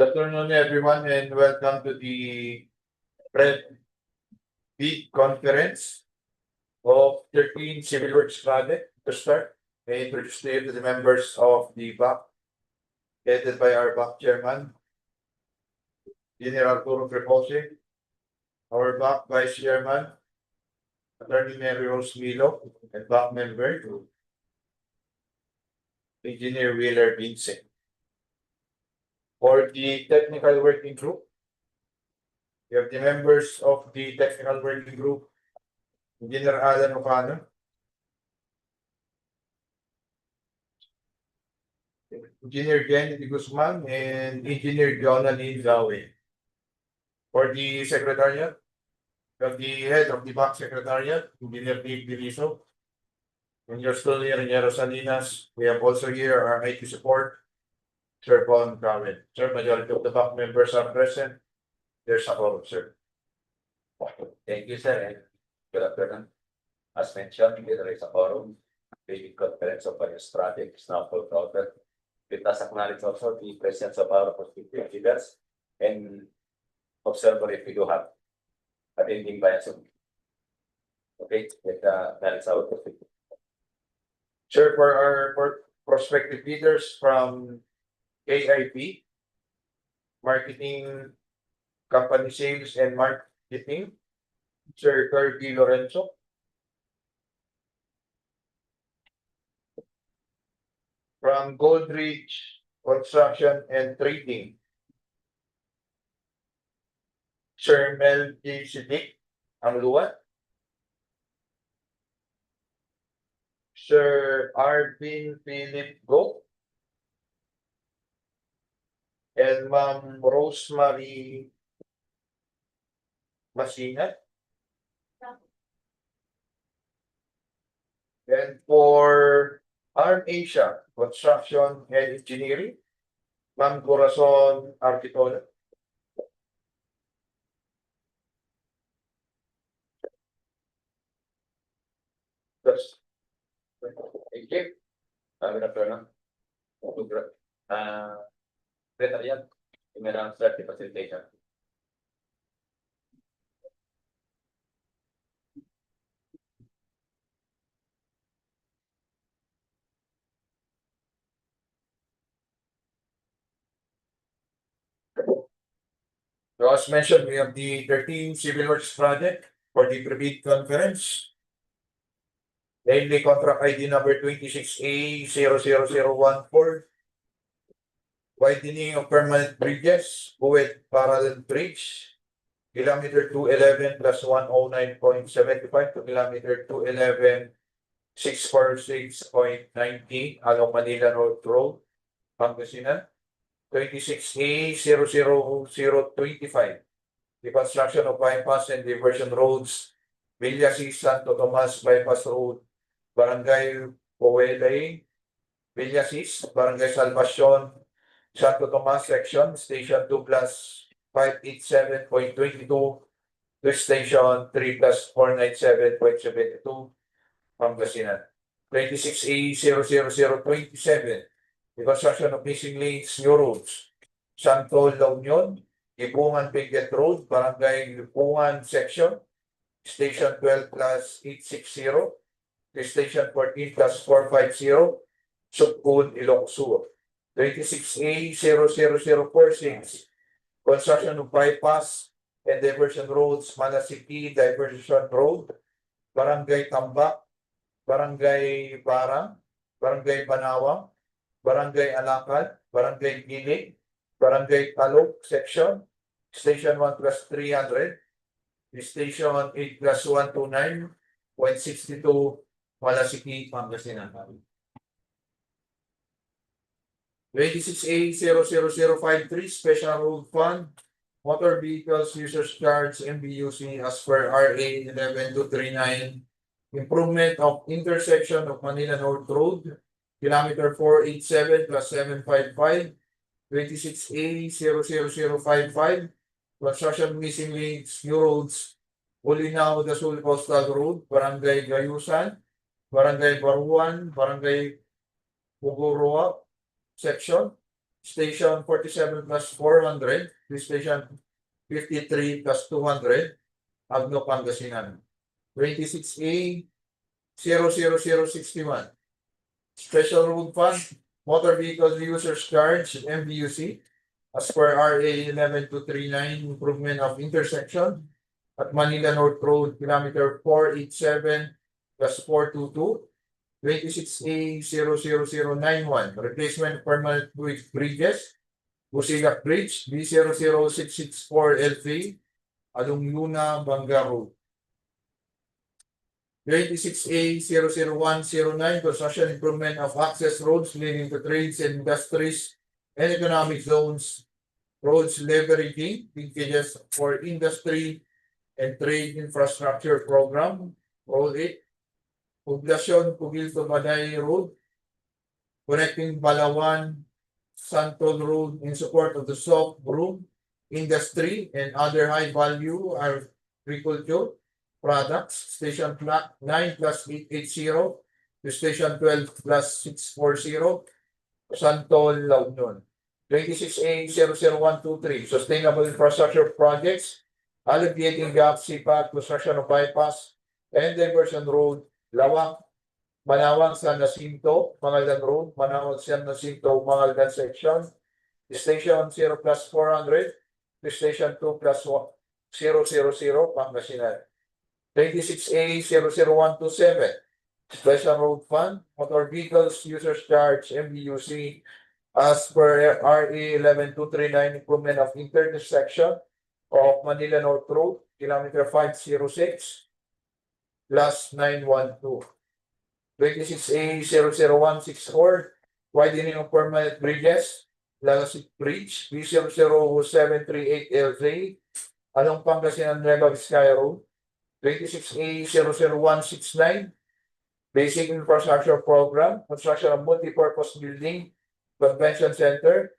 Good afternoon, everyone, and welcome to the big conference of 13 Civil Works Project. To start, I introduce to you to the members of the BAC, headed by our BAC Chairman, General Arturo Prepose, our BAC Vice Chairman, Attorney Mary Rose Milo, and BAC member, Engineer Wheeler Vincent. For the technical working group, we have the members of the technical working group, Engineer Alan Ocano, Engineer Jenny Guzman, and Engineer Jonalyn Gawe. For the secretariat, we have the head of the BAC secretariat, Engineer Dave Diriso, and your still here, Engineer Salinas. We have also here our IT support, Sir Bon Gawe. Sir, majority of the BAC members are present. There's a quorum, sir. Thank you, sir, and good afternoon. As mentioned, there is a forum. The conference of various projects is now called order. Let us acknowledge also the presence of our prospective leaders and observer if we do have attending by Zoom. Okay, that is our perspective. Sir, for our prospective leaders from AIP, Marketing Company Sales and Marketing, Sir Kirby Lorenzo. From Goldridge Construction and Trading, Sir Mel J. Sidik Angluat, Sir Arvin Philip Go, and Ma'am Rosemary Masina. And for Arm Asia Construction and Engineering, Ma'am Corazon Arquitola. First. Thank you. Good afternoon. Secretariat, you may now start the facilitation. So as mentioned, we have the 13 Civil Works Project for the pre-bid conference. Namely, contract ID number 26A00014, widening of permanent bridges, Bued Parallel Bridge, kilometer 211 plus 109.75 to kilometer 211, 646.90 along Manila Road, Pangasinan. 26A00025, the construction of bypass and diversion roads, Villasis-Sto Tomas Bypass Road, Barangay Puelay, Villasis, Barangay Salvacion, Santo Tomas section, station 2 plus 587.22 to station 3 plus 497.72, Pangasinan. 26A00027, the construction of missing lanes, new roads, Santol, La Union, Kibungan, Benguet Road, Barangay Licungan section, station 12 plus 860, to station 14 plus 450, Sugpon, Ilocos. 26A00046, construction of bypass and diversion roads, Malasiqui, Diversion Road, Barangay Tambac, Barangay Barang, Barangay Banawang, Barangay Alacan, Barangay Guilig, Barangay Talog section, station 1 plus 300, station 8 plus 129.62, Malasiqui, Pangasinan. 26A00053, Special Road Fund, Motor Vehicles Users Charge, MBUC, as per RA 11239, improvement of intersection of Manila North Road, kilometer 487 plus 755, 26A00055, construction missing lanes, new roads, Ulinaw, Dasul Coastal Road, Barangay Gayusan, Barangay Baruan, Barangay Bugoroa section, Station 47 plus 400, Station 53 plus 200, Agno, Pangasinan. 26A 00061. Special Road Fund, Motor Vehicle Users Charge, MVUC, as per RA 11239, improvement of intersection at Manila North Road, kilometer 487 plus 422. 26A 00091, replacement permanent bridges, Busilak Bridge, B00664 LV, along Luna, Banga Road. 26A 00109, construction improvement of access roads leading to trades and industries and economic zones, roads leveraging linkages for industry and trade infrastructure program. Road 8, Poblacion Pugil to Maday Road, connecting Balawan, Santol Road in support of the soft broom industry and other high-value agriculture products. Station 9 plus 880 to Station 12 plus 640, Santol, La Union. 26A 00123, Sustainable Infrastructure Projects, alleviating gaps, CPAC, construction of bypass and diversion road, Lawak, Banawang, San Jacinto, Mangaldan Road, Banawang, San Jacinto, Mangaldan section, Station 0 plus 400, Station 2 plus 000, Pangasinan. 26A 00127, Special Road Fund, Motor Vehicles Users Charge, MVUC, as per RA 11239, improvement of intersection of Manila North Road, kilometer 506 plus 912. 26A 00164, widening of permanent bridges, Villasis-Sto Bridge, B00738 LZ, along Pangasinan Nueva Vizcaya Road. 26A 00169, basic infrastructure program, construction of multipurpose building, convention center,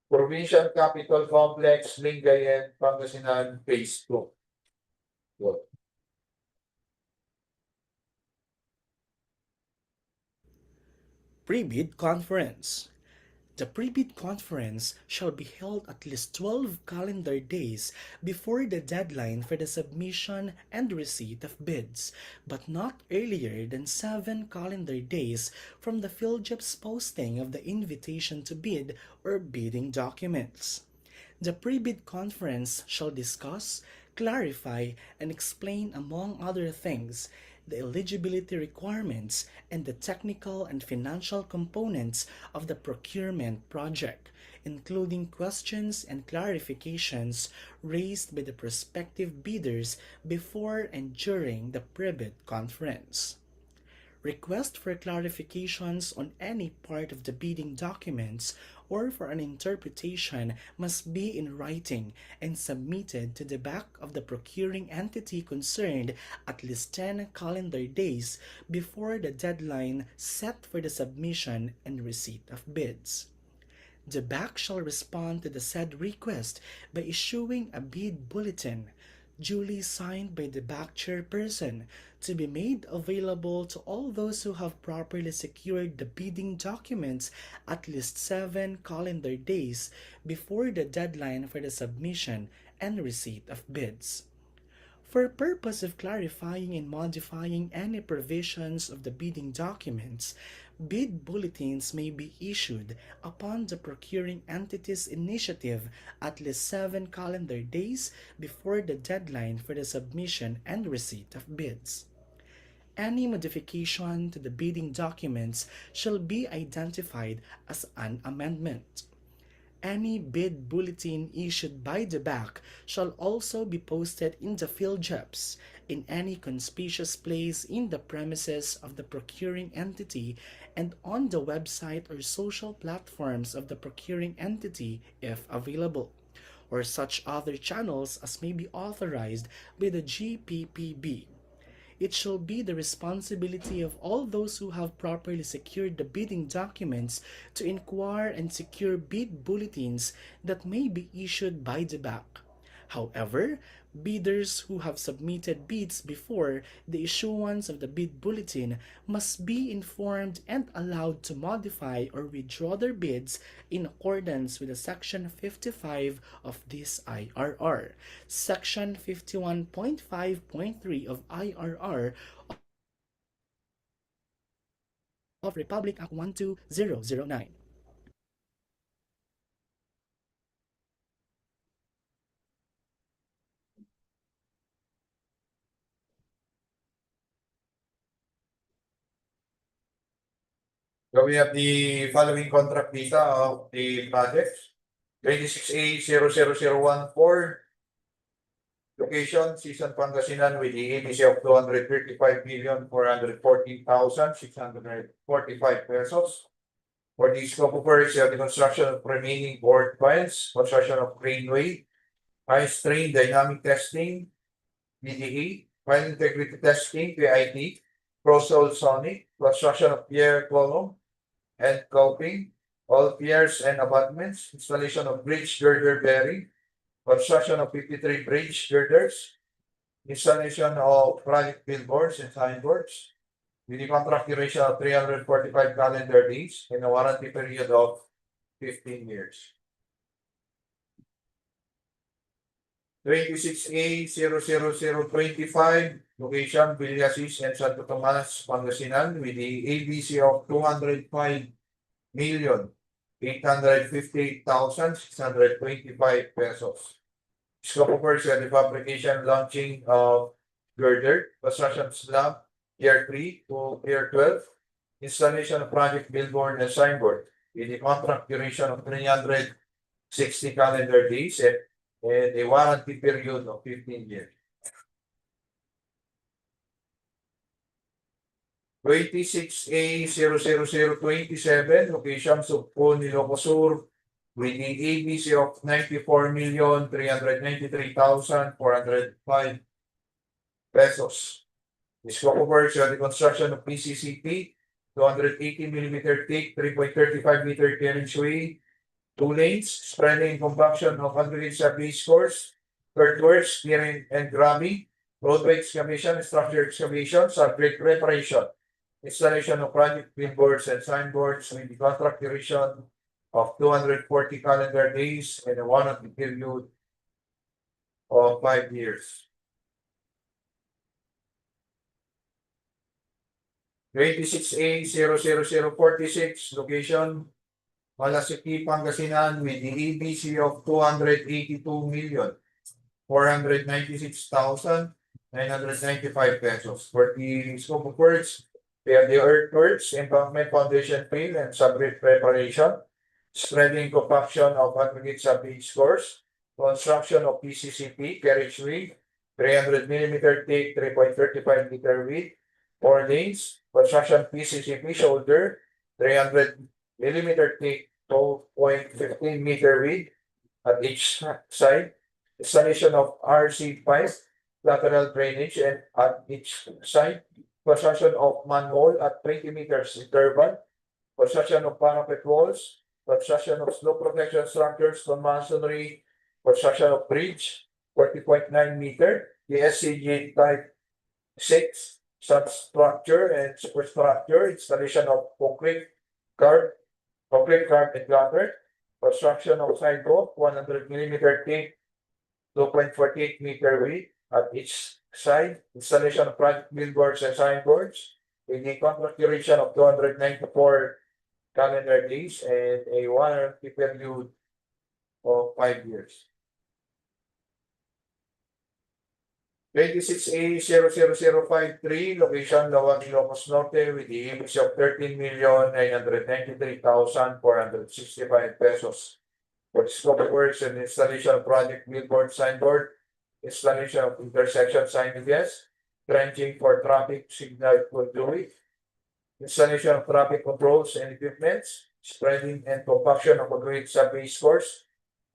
provincial capital complex, Lingayen, Pangasinan, phase 2. Pre-bid conference. The pre-bid conference shall be held at least 12 calendar days before the deadline for the submission and receipt of bids, but not earlier than 7 calendar days from the PhilJEP's posting of the invitation to bid or bidding documents. The pre-bid conference shall discuss, clarify, and explain, among other things, the eligibility requirements and the technical and financial components of the procurement project, including questions and clarifications raised by the prospective bidders before and during the pre-bid conference. Request for clarifications on any part of the bidding documents or for an interpretation must be in writing and submitted to the back of the procuring entity concerned at least 10 calendar days before the deadline set for the submission and receipt of bids. The back shall respond to the said request by issuing a bid bulletin, duly signed by the back chairperson, to be made available to all those who have properly secured the bidding documents at least 7 calendar days before the deadline for the submission and receipt of bids. For purpose of clarifying and modifying any provisions of the bidding documents, bid bulletins may be issued upon the procuring entity's initiative at least 7 calendar days before the deadline for the submission and receipt of bids. Any modification to the bidding documents shall be identified as an amendment. Any bid bulletin issued by the back shall also be posted in the PhilJEPs in any conspicuous place in the premises of the procuring entity and on the website or social platforms of the procuring entity if available, or such other channels as may be authorized by the GPPB. It shall be the responsibility of all those who have properly secured the bidding documents to inquire and secure bid bulletins that may be issued by the back. However, Bidders who have submitted bids before the issuance of the bid bulletin must be informed and allowed to modify or withdraw their bids in accordance with the Section 55 of this IRR. Section 51.5.3 of IRR of Republic Act 12009. So we have the following contract data of the projects. 26A00014, location, Season Pangasinan with the ABC of 235,414,645 pesos. For the scope of works, the construction of remaining board plants, construction of greenway, ice train dynamic testing, BDE, file integrity testing, PIT, cross-hole sonic, construction of pier column and coping, all piers and abutments, installation of bridge girder bearing, construction of 53 bridge girders, installation of project billboards and signboards, with the contract duration of 345 calendar days and a warranty period of 15 years. 26A00025, location Villasis and Santo Tomas, Pangasinan, with the ABC of 205,858,625 pesos. Scope of works are the fabrication, launching of girder, construction slab, Pier 3 to Pier 12, installation of project billboard and signboard, with the contract duration of 360 calendar days and a warranty period of 15 years. 26A00027, location Sugpon, Ilocos Sur, with the ABC of 94,393,405 pesos. The scope of works are the construction of PCCP, 280mm thick, 3.35 meter carriageway, 2 lanes, spreading compaction of aggregate sub-base course, earthworks, clearing and grabbing, roadway excavation, structure excavation, subgrade preparation, installation of project billboards and signboards with the contract duration of 240 calendar days and a warranty period of 5 years. 26A00046, location Malasiqui, Pangasinan, with the ABC of 282,496,995 pesos. For the scope of works, we have the earthworks, embankment, foundation fill, and subgrade preparation, spreading compaction of aggregate sub-base course, construction of PCCP, carriageway, 300mm thick, 3.35 meter width, 4 lanes, construction PCCP shoulder, 300mm thick, 12.15 meter width at each side, installation of RC pipe, lateral drainage and at each side, construction of manhole at 20 meters interval, construction of parapet walls, construction of slope protection structures from masonry, construction of bridge, 40.9 meter, the SCG type 6, substructure and superstructure, installation of concrete curb and gutter, construction of sidewalk, 100mm thick, 2.48 meter width at each side, installation of project billboards and signboards, with the contract duration of 294 calendar days and a warranty period of 5 years. 26A00053, location Lawag, Ilocos Norte, with the image of 13,993,465 pesos. For the scope of works and installation of project billboard signboard, installation of intersection signages, trenching for traffic signal conduit, installation of traffic controls and equipments, spreading and compaction of aggregate sub-base course,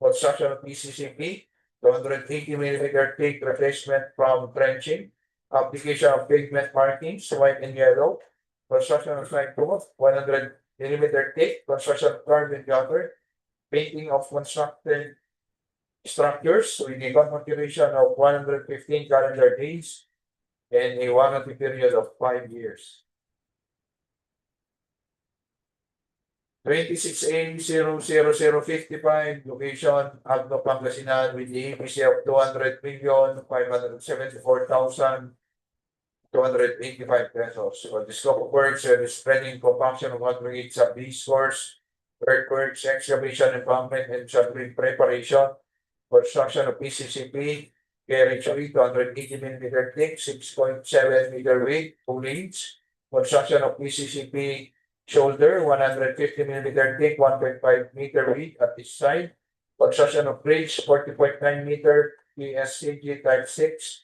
construction of PCCP, 280mm thick replacement from trenching, application of pavement markings, white and yellow, construction of sidewalk, 100mm thick, construction of curb and gutter, painting of constructed structures with a contract duration of 115 calendar days and a warranty period of 5 years. 26A00055, location Agno, Pangasinan, with the EPC of 200,574,285 pesos. For the scope of works, the spreading compaction of aggregates of these scores, earthworks, excavation, embankment, and shuttering preparation, construction of PCCP, carriage weight 280 mm thick, 6.7 meter weight, 2 lanes, construction of PCCP shoulder 150 mm thick, 1.5 meter width at each side. Construction of bridge 40.9 meter PSCG type 6.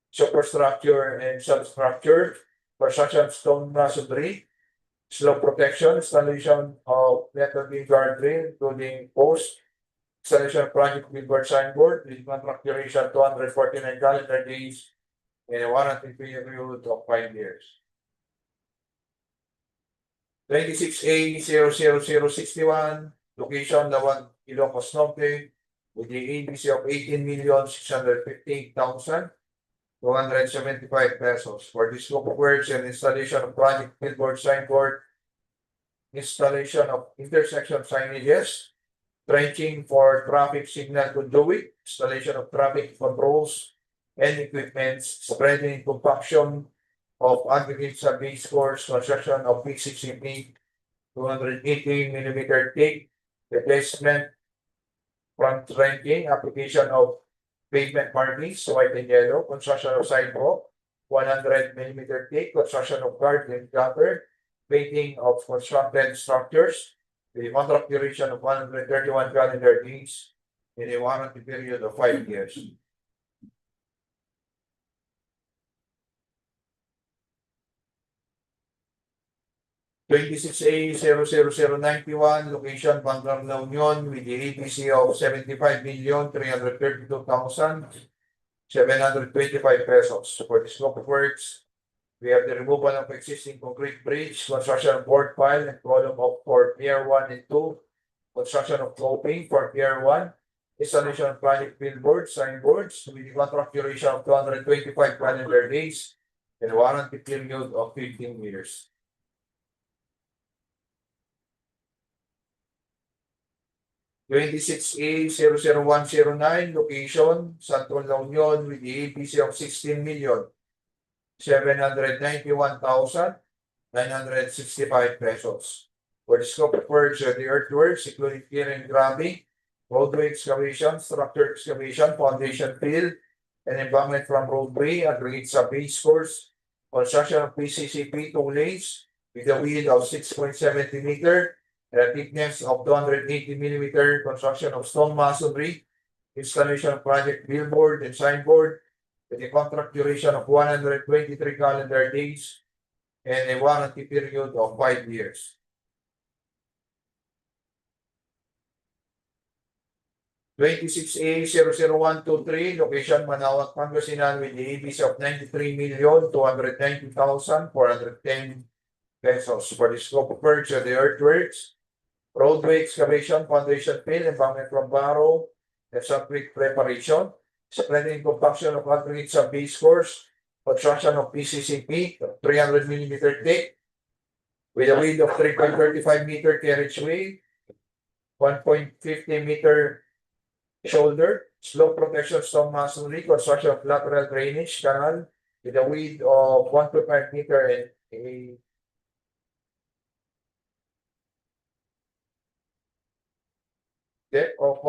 Superstructure and substructure. Construction of stone masonry. Slope protection. Installation of metal beam guardrail including post. Installation of project billboard signboard with contract duration 249 calendar days and a warranty period of 5 years. 26A00061, location Lawan, Ilocos Norte, with the ABC of 18,615,275 pesos. For the scope of works and installation of project billboard signboard, installation of intersection signages, trenching for traffic signal conduit, installation of traffic controls and equipment, spreading compaction of aggregate sa base course, construction of PCCP 280 mm thick, replacement front ranking, application of pavement markings, white and yellow, construction of sidewalk 100 mm thick, construction of guard and gutter, painting of constructed structures, with a contract duration of 131 calendar days in a warranty period of 5 years. 26A00091, location Bangang La Union, with the EPC of 75,332,725 pesos. For the scope of works, we have the removal of existing concrete bridge, construction of board pile and column of for Pier 1 and 2, construction of coping for Pier 1, installation of project billboards, signboards, with the contract duration of 225 calendar days and warranty period of 15 years. 26A00109, location Santol, La Union, with the EPC of 16,791,965 pesos. For the scope of works, the earthworks, including clearing and grabbing, roadway excavation, structure excavation, foundation fill, and embankment from roadway, aggregate sa base course, construction of PCCP 2 lanes with a width of 6.70 meter, and a thickness of 280 mm, construction of stone masonry, installation of project billboard and signboard, with a contract duration of 123 calendar days and a warranty period of 5 years. 26A00123, location Banawang, Pangasinan, with the EPC of 93,290,410 pesos. For the scope of works of the earthworks, roadway excavation, foundation fill, embankment from barrow, and subbrick preparation, spreading compaction of aggregate sa base course, construction of PCCP 300 mm thick, with a width of 3.35 meter carriageway, 1.50 meter shoulder, slope protection, stone masonry, construction of lateral drainage canal, with a width of 1.5 meter and a depth of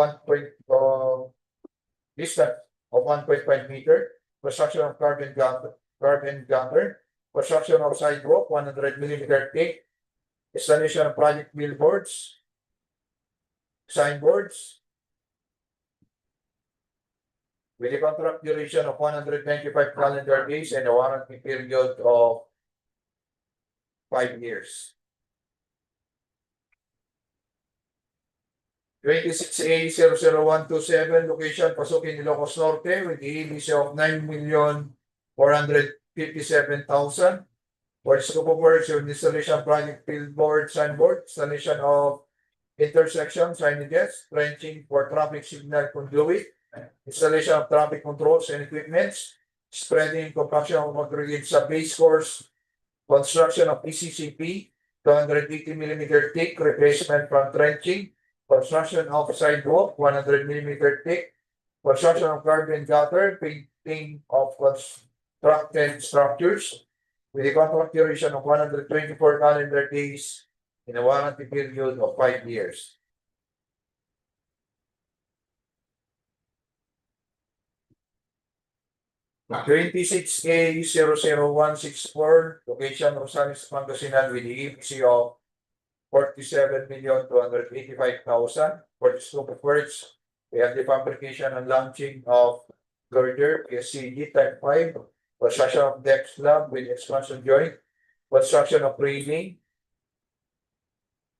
distance of 1.5 meter, construction of carbon gutter, construction of sidewalk 100 mm thick, installation of project billboards, signboards, with a contract duration of 195 calendar days and a warranty period of 5 years. 26A00127, location Pasukin, Ilocos Norte, with the EPC of 9,457,000. For the scope of works, installation of project billboard, signboard, installation of intersection signages, trenching for traffic signal conduit, installation of traffic controls and equipments, spreading compaction of aggregate sa base course, construction of PCCP, 280 millimeter thick replacement from trenching, construction of sidewalk, 100 millimeter thick, construction of carbon gutter, painting of constructed structures, with a contract duration of 124 calendar days in a warranty period of 5 years. Now, 26A00164, location Rosales, Pangasinan, with the EPC of 47,285,000. For the scope of works, we have the fabrication and launching of girder, PSCG Type 5, construction of deck slab with expansion joint, construction of railing,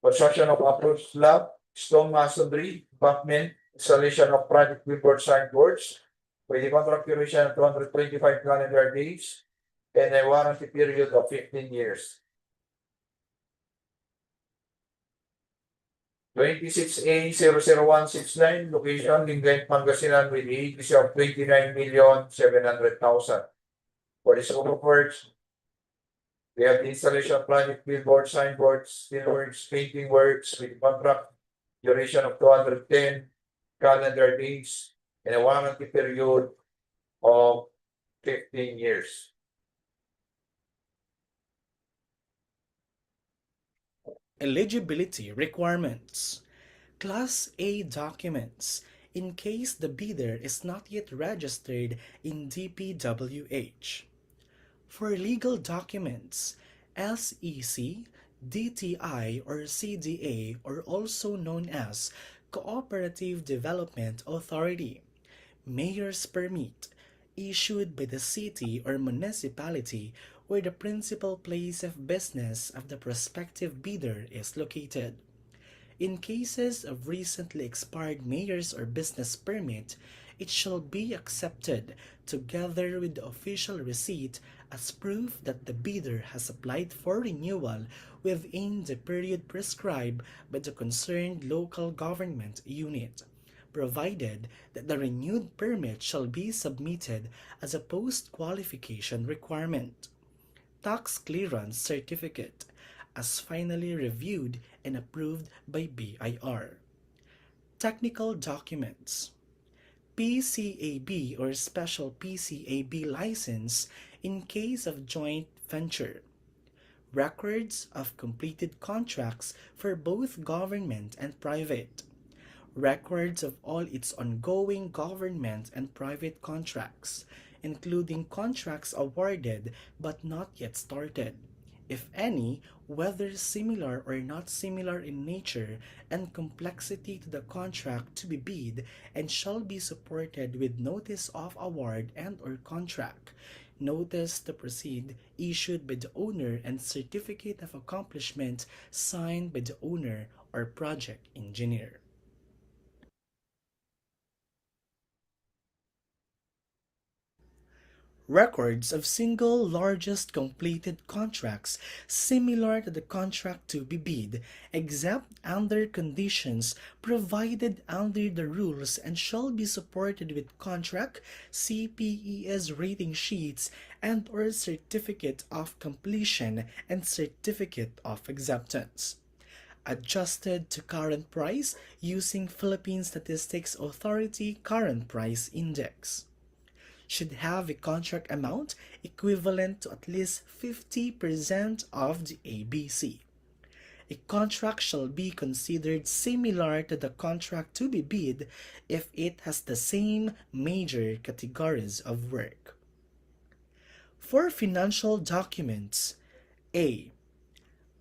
construction of approach slab, stone masonry, backment, installation of project billboard signboards, with a contract duration of 225 calendar days and a warranty period of 15 years. 26A00169, location Benguet, Pangasinan, with the EPC of 29,700,000. For the scope of works, we have the installation of project billboard, signboards, steelworks, painting works with contract duration of 210 calendar days and a warranty period of 15 years. Eligibility requirements. Class A documents in case the bidder is not yet registered in DPWH. For legal documents, SEC, DTI or CDA, or also known as Cooperative Development Authority, Mayor's Permit, issued by the city or municipality where the principal place of business of the prospective bidder is located. In cases of recently expired mayor's or business permit, it shall be accepted together with the official receipt as proof that the bidder has applied for renewal within the period prescribed by the concerned local government unit, provided that the renewed permit shall be submitted as a post-qualification requirement. Tax clearance certificate as finally reviewed and approved by BIR. Technical documents. PCAB or Special PCAB license in case of joint venture. Records of completed contracts for both government and private. Records of all its ongoing government and private contracts, including contracts awarded but not yet started, if any, whether similar or not similar in nature and complexity to the contract to be bid, and shall be supported with notice of award and or contract, notice to proceed issued by the owner, and certificate of accomplishment signed by the owner or project engineer. Records of single largest completed contracts similar to the contract to be bid, except under conditions provided under the rules, and shall be supported with contract, CPES rating sheets, and or certificate of completion and certificate of acceptance. Adjusted to current price using Philippine Statistics Authority Current Price Index. Should have a contract amount equivalent to at least 50% of the ABC. A contract shall be considered similar to the contract to be bid if it has the same major categories of work. For financial documents, A.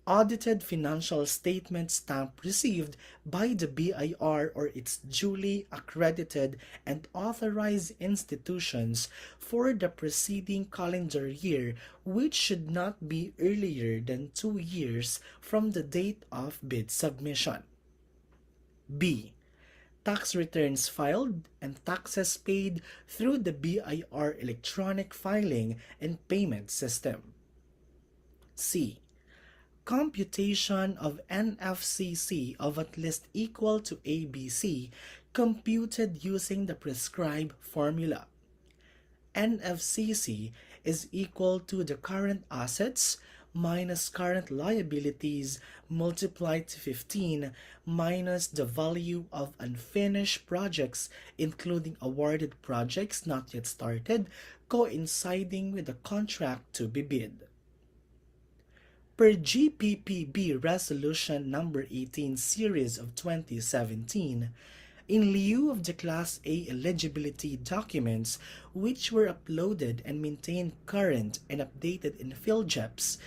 Audited financial statement stamp received by the BIR or its duly accredited and authorized institutions for the preceding calendar year, which should not be earlier than 2 years from the date of bid submission. B. Tax returns filed and taxes paid through the BIR electronic filing and payment system. C. computation of NFCC of at least equal to ABC computed using the prescribed formula. NFCC is equal to the current assets minus current liabilities multiplied to 15 minus the value of unfinished projects including awarded projects not yet started coinciding with the contract to be bid. Per GPPB Resolution Number 18 Series of 2017, in lieu of the Class A eligibility documents which were uploaded and maintained current and updated in PhilJeps,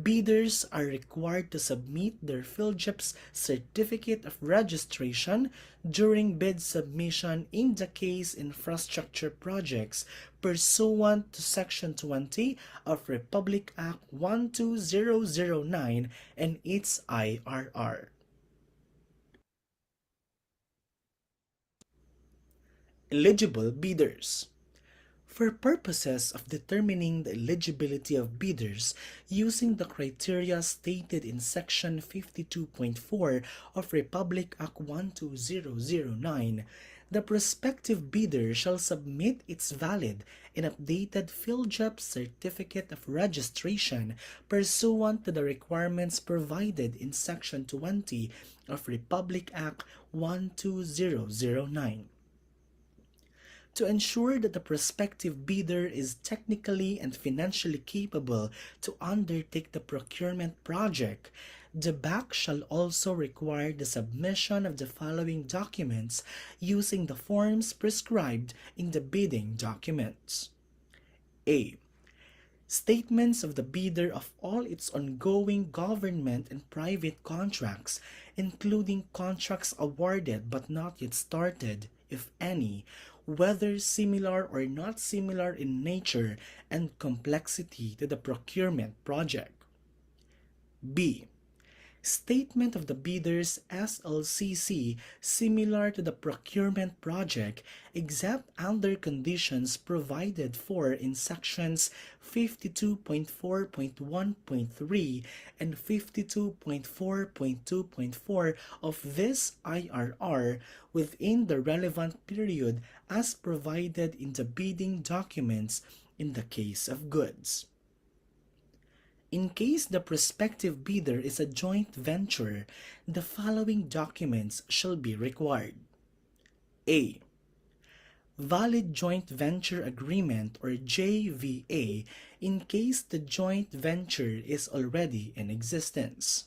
bidders are required to submit their PhilJeps Certificate of Registration during bid submission in the case infrastructure projects pursuant to Section 20 of Republic Act 12009 and its IRR. Eligible bidders. For purposes of determining the eligibility of bidders using the criteria stated in Section 52.4 of Republic Act 12009, the prospective bidder shall submit its valid and updated PhilJeps Certificate of Registration pursuant to the requirements provided in Section 20 of Republic Act 12009. To ensure that the prospective bidder is technically and financially capable to undertake the procurement project, the BAC shall also require the submission of the following documents using the forms prescribed in the bidding documents. A. Statements of the bidder of all its ongoing government and private contracts, including contracts awarded but not yet started, if any, whether similar or not similar in nature and complexity to the procurement project. B. Statement of the bidder's SLCC similar to the procurement project except under conditions provided for in sections 52.4.1.3 and 52.4.2.4 of this IRR within the relevant period as provided in the bidding documents in the case of goods. In case the prospective bidder is a joint venture, the following documents shall be required. A. Valid Joint Venture Agreement or JVA in case the joint venture is already in existence.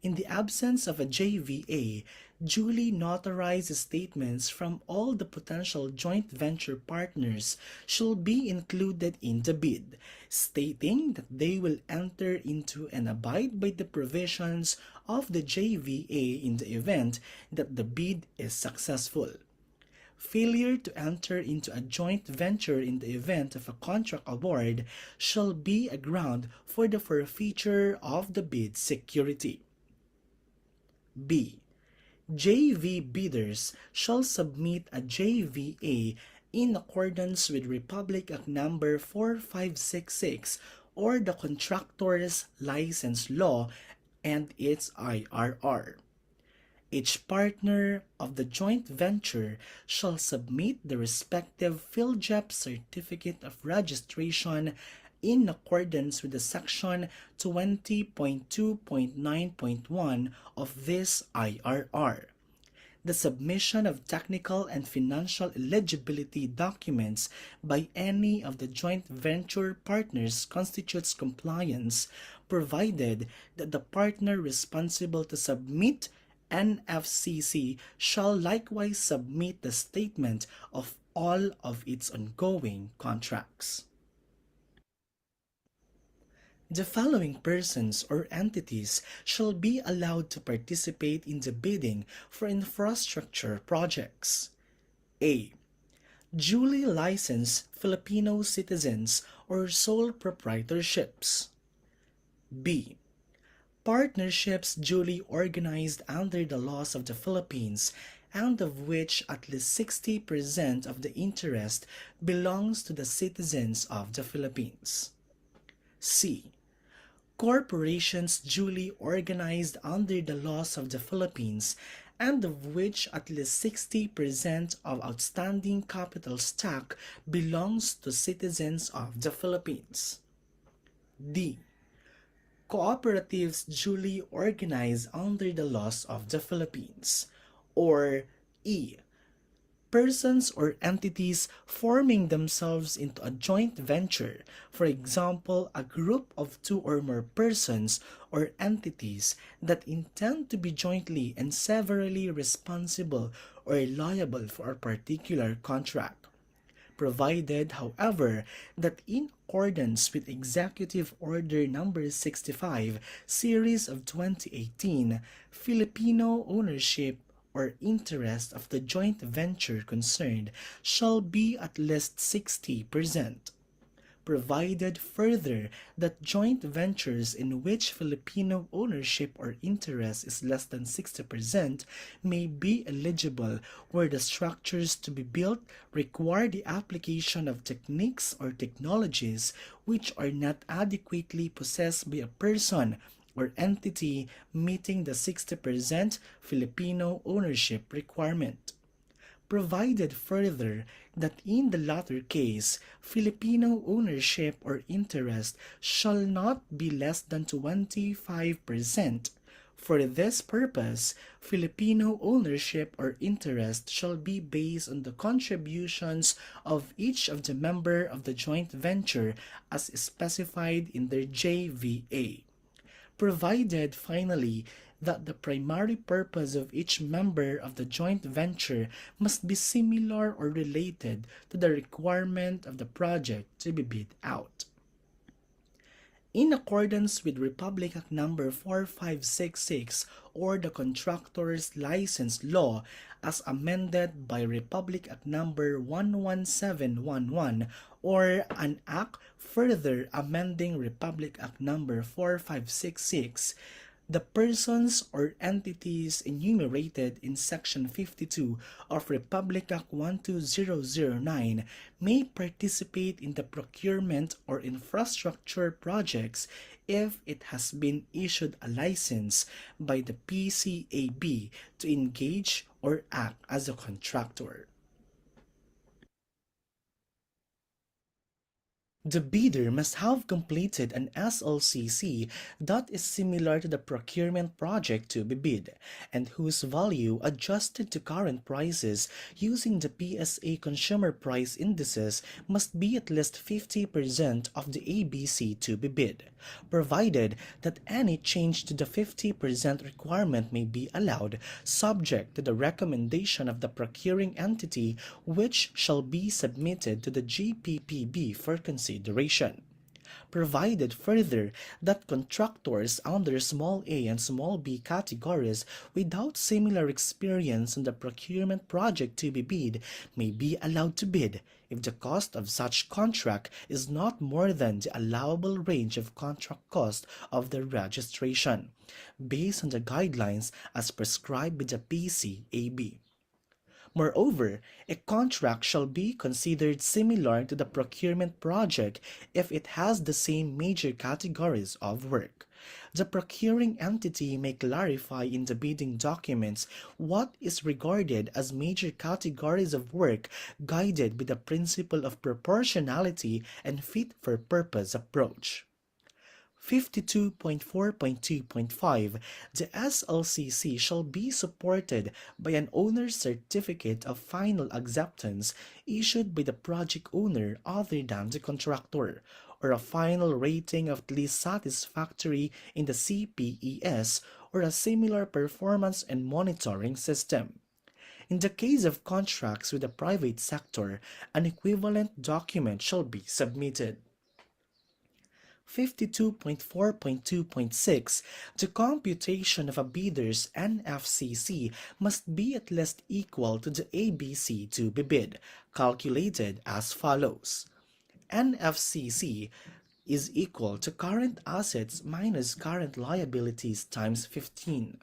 In the absence of a JVA, duly notarized statements from all the potential joint venture partners shall be included in the bid, stating that they will enter into and abide by the provisions of the JVA in the event that the bid is successful. Failure to enter into a joint venture in the event of a contract award shall be a ground for the forfeiture of the bid security. B. JV bidders shall submit a JVA in accordance with Republic Act Number 4566 or the Contractor's License Law and its IRR. Each partner of the joint venture shall submit the respective PhilJeps Certificate of Registration in accordance with the Section 20.2.9.1 of this IRR. The submission of technical and financial eligibility documents by any of the joint venture partners constitutes compliance, provided that the partner responsible to submit NFCC shall likewise submit the statement of all of its ongoing contracts. The following persons or entities shall be allowed to participate in the bidding for infrastructure projects. A. Duly licensed Filipino citizens or sole proprietorships. B. Partnerships duly organized under the laws of the Philippines and of which at least 60% of the interest belongs to the citizens of the Philippines. C. corporations duly organized under the laws of the Philippines and of which at least 60% of outstanding capital stock belongs to citizens of the Philippines. D. Cooperatives duly organized under the laws of the Philippines. Or E. Persons or entities forming themselves into a joint venture, for example, a group of 2 or more persons or entities that intend to be jointly and severally responsible or liable for a particular contract. Provided, however, that in accordance with Executive Order Number 65, Series of 2018, Filipino ownership or interest of the joint venture concerned shall be at least 60%. Provided further that joint ventures in which Filipino ownership or interest is less than 60% may be eligible where the structures to be built require the application of techniques or technologies which are not adequately possessed by a person or entity meeting the 60% Filipino ownership requirement. Provided further that in the latter case, Filipino ownership or interest shall not be less than 25%. For this purpose, Filipino ownership or interest shall be based on the contributions of each of the member of the joint venture as specified in their JVA. Provided, finally, that the primary purpose of each member of the joint venture must be similar or related to the requirement of the project to be bid out. In accordance with Republic Act No. 4566 or the Contractors License Law as amended by Republic Act No. 11711 or an act further amending Republic Act No. 4566, the persons or entities enumerated in Section 52 of Republic Act 12009 may participate in the procurement or infrastructure projects if it has been issued a license by the PCAB to engage or act as a contractor. The bidder must have completed an SLCC that is similar to the procurement project to be bid, and whose value adjusted to current prices using the PSA consumer price indices must be at least 50% of the ABC to be bid, provided that any change to the 50% requirement may be allowed, subject to the recommendation of the procuring entity, which shall be submitted to the GPPB for consideration. Provided further that contractors under small a and small b categories without similar experience on the procurement project to be bid may be allowed to bid if the cost of such contract is not more than the allowable range of contract cost of the registration, based on the guidelines as prescribed by the PCAB. Moreover, a contract shall be considered similar to the procurement project if it has the same major categories of work. The procuring entity may clarify in the bidding documents what is regarded as major categories of work guided by the principle of proportionality and fit-for-purpose approach. 52.4.2.5 The SLCC shall be supported by an owner's certificate of final acceptance issued by the project owner other than the contractor, or a final rating of at least satisfactory in the CPES or a similar performance and monitoring system. In the case of contracts with the private sector, an equivalent document shall be submitted. 52.4.2.6 The computation of a bidder's NFCC must be at least equal to the ABC to be bid, calculated as follows. NFCC is equal to current assets minus current liabilities times 15,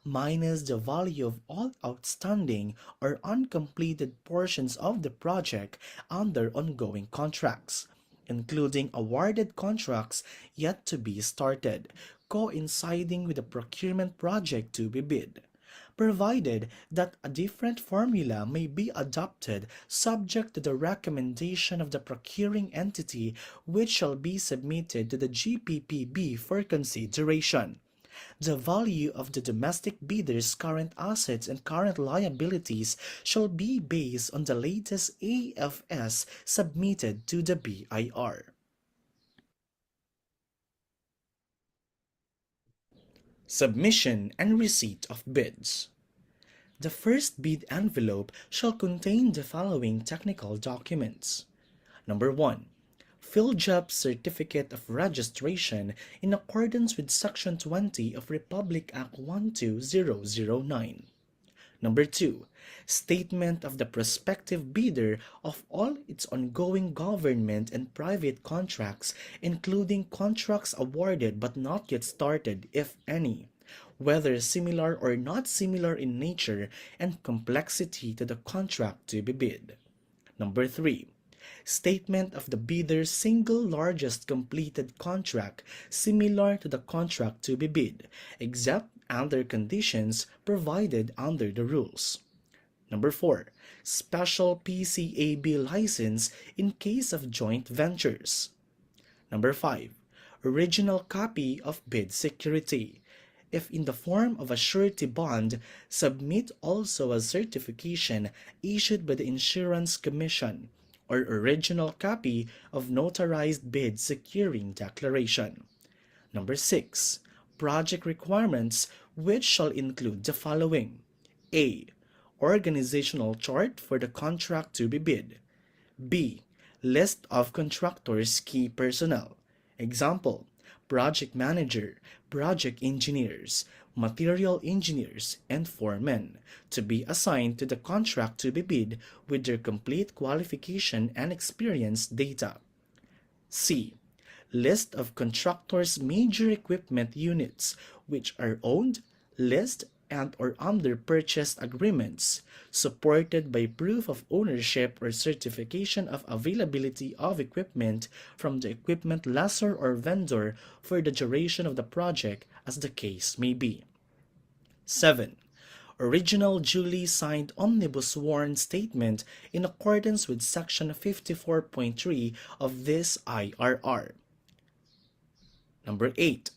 minus the value of all outstanding or uncompleted portions of the project under ongoing contracts, including awarded contracts yet to be started, coinciding with the procurement project to be bid, provided that a different formula may be adopted subject to the recommendation of the procuring entity, which shall be submitted to the GPPB for consideration. The value of the domestic bidder's current assets and current liabilities shall be based on the latest AFS submitted to the BIR. Submission and receipt of bids. The first bid envelope shall contain the following technical documents. Number 1. PhilJob's Certificate of Registration in accordance with Section 20 of Republic Act 12009. Number 2. Statement of the prospective bidder of all its ongoing government and private contracts, including contracts awarded but not yet started, if any, whether similar or not similar in nature and complexity to the contract to be bid. Number 3. Statement of the bidder's single largest completed contract similar to the contract to be bid, except under conditions provided under the rules. Number 4. Special PCAB license in case of joint ventures. Number 5. Original copy of bid security. If in the form of a surety bond, submit also a certification issued by the Insurance Commission, or original copy of notarized bid securing declaration. Number 6. Project requirements, which shall include the following. A. Organizational chart for the contract to be bid. B. List of contractors' key personnel. Example, project manager, project engineers, material engineers, and foremen, to be assigned to the contract to be bid with their complete qualification and experience data. C. List of contractors' major equipment units which are owned, leased, and or under purchase agreements, supported by proof of ownership or certification of availability of equipment from the equipment lessor or vendor for the duration of the project as the case may be. 7. Original duly signed omnibus warrant statement in accordance with Section 54.3 of this IRR. Number 8.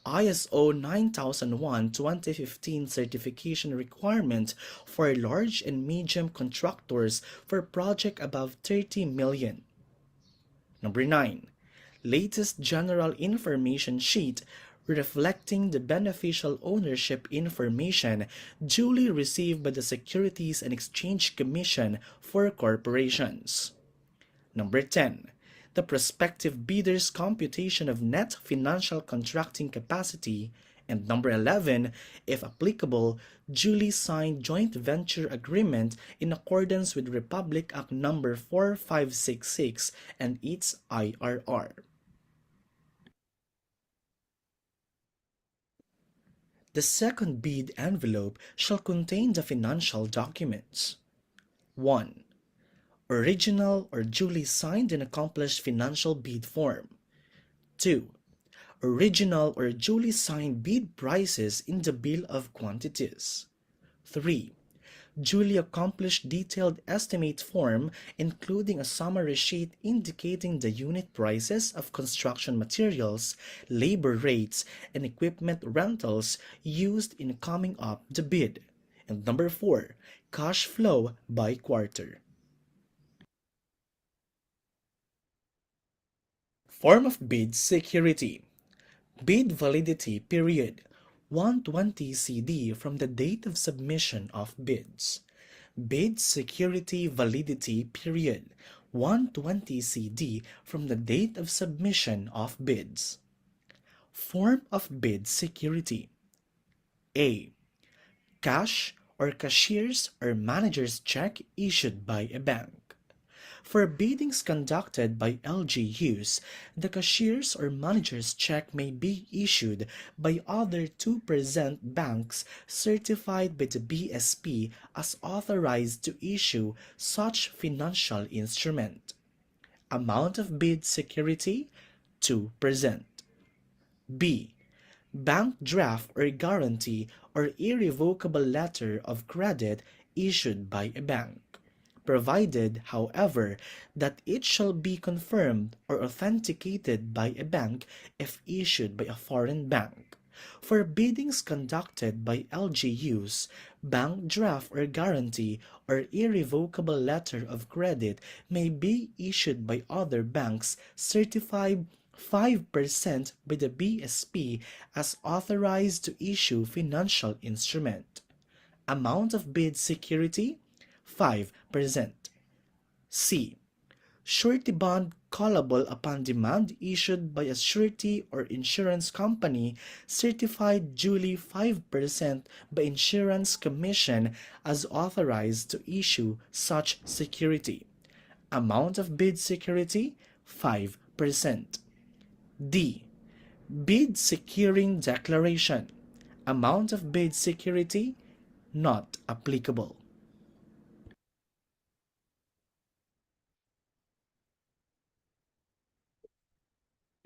ISO 9001:2015 certification requirement for large and medium contractors for project above 30 million. Number 9. Latest general information sheet reflecting the beneficial ownership information duly received by the Securities and Exchange Commission for corporations. Number 10. The prospective bidder's computation of net financial contracting capacity, and number 11, if applicable, duly signed joint venture agreement in accordance with Republic Act No. 4566 and its IRR. The second bid envelope shall contain the financial documents. 1. Original or duly signed and accomplished financial bid form. 2. Original or duly signed bid prices in the bill of quantities. 3. Duly accomplished detailed estimate form including a summary sheet indicating the unit prices of construction materials, labor rates, and equipment rentals used in coming up the bid. And number 4. Cash flow by quarter. Form of bid security. Bid validity period 120 CD from the date of submission of bids. Bid security validity period 120 CD from the date of submission of bids. Form of bid security. A. Cash or cashier's or manager's check issued by a bank. For biddings conducted by LGUs, the cashier's or manager's check may be issued by other 2% banks certified by the BSP as authorized to issue such financial instrument. Amount of bid security, 2%. B. Bank draft or guarantee or irrevocable letter of credit issued by a bank, provided, however, that it shall be confirmed or authenticated by a bank if issued by a foreign bank. For biddings conducted by LGUs, bank draft or guarantee or irrevocable letter of credit may be issued by other banks certified 5% by the BSP as authorized to issue financial instrument. Amount of bid security, 5%. C. Surety bond callable upon demand issued by a surety or insurance company certified duly 5% by Insurance Commission as authorized to issue such security. Amount of bid security, 5%. D. Bid securing declaration. Amount of bid security, not applicable.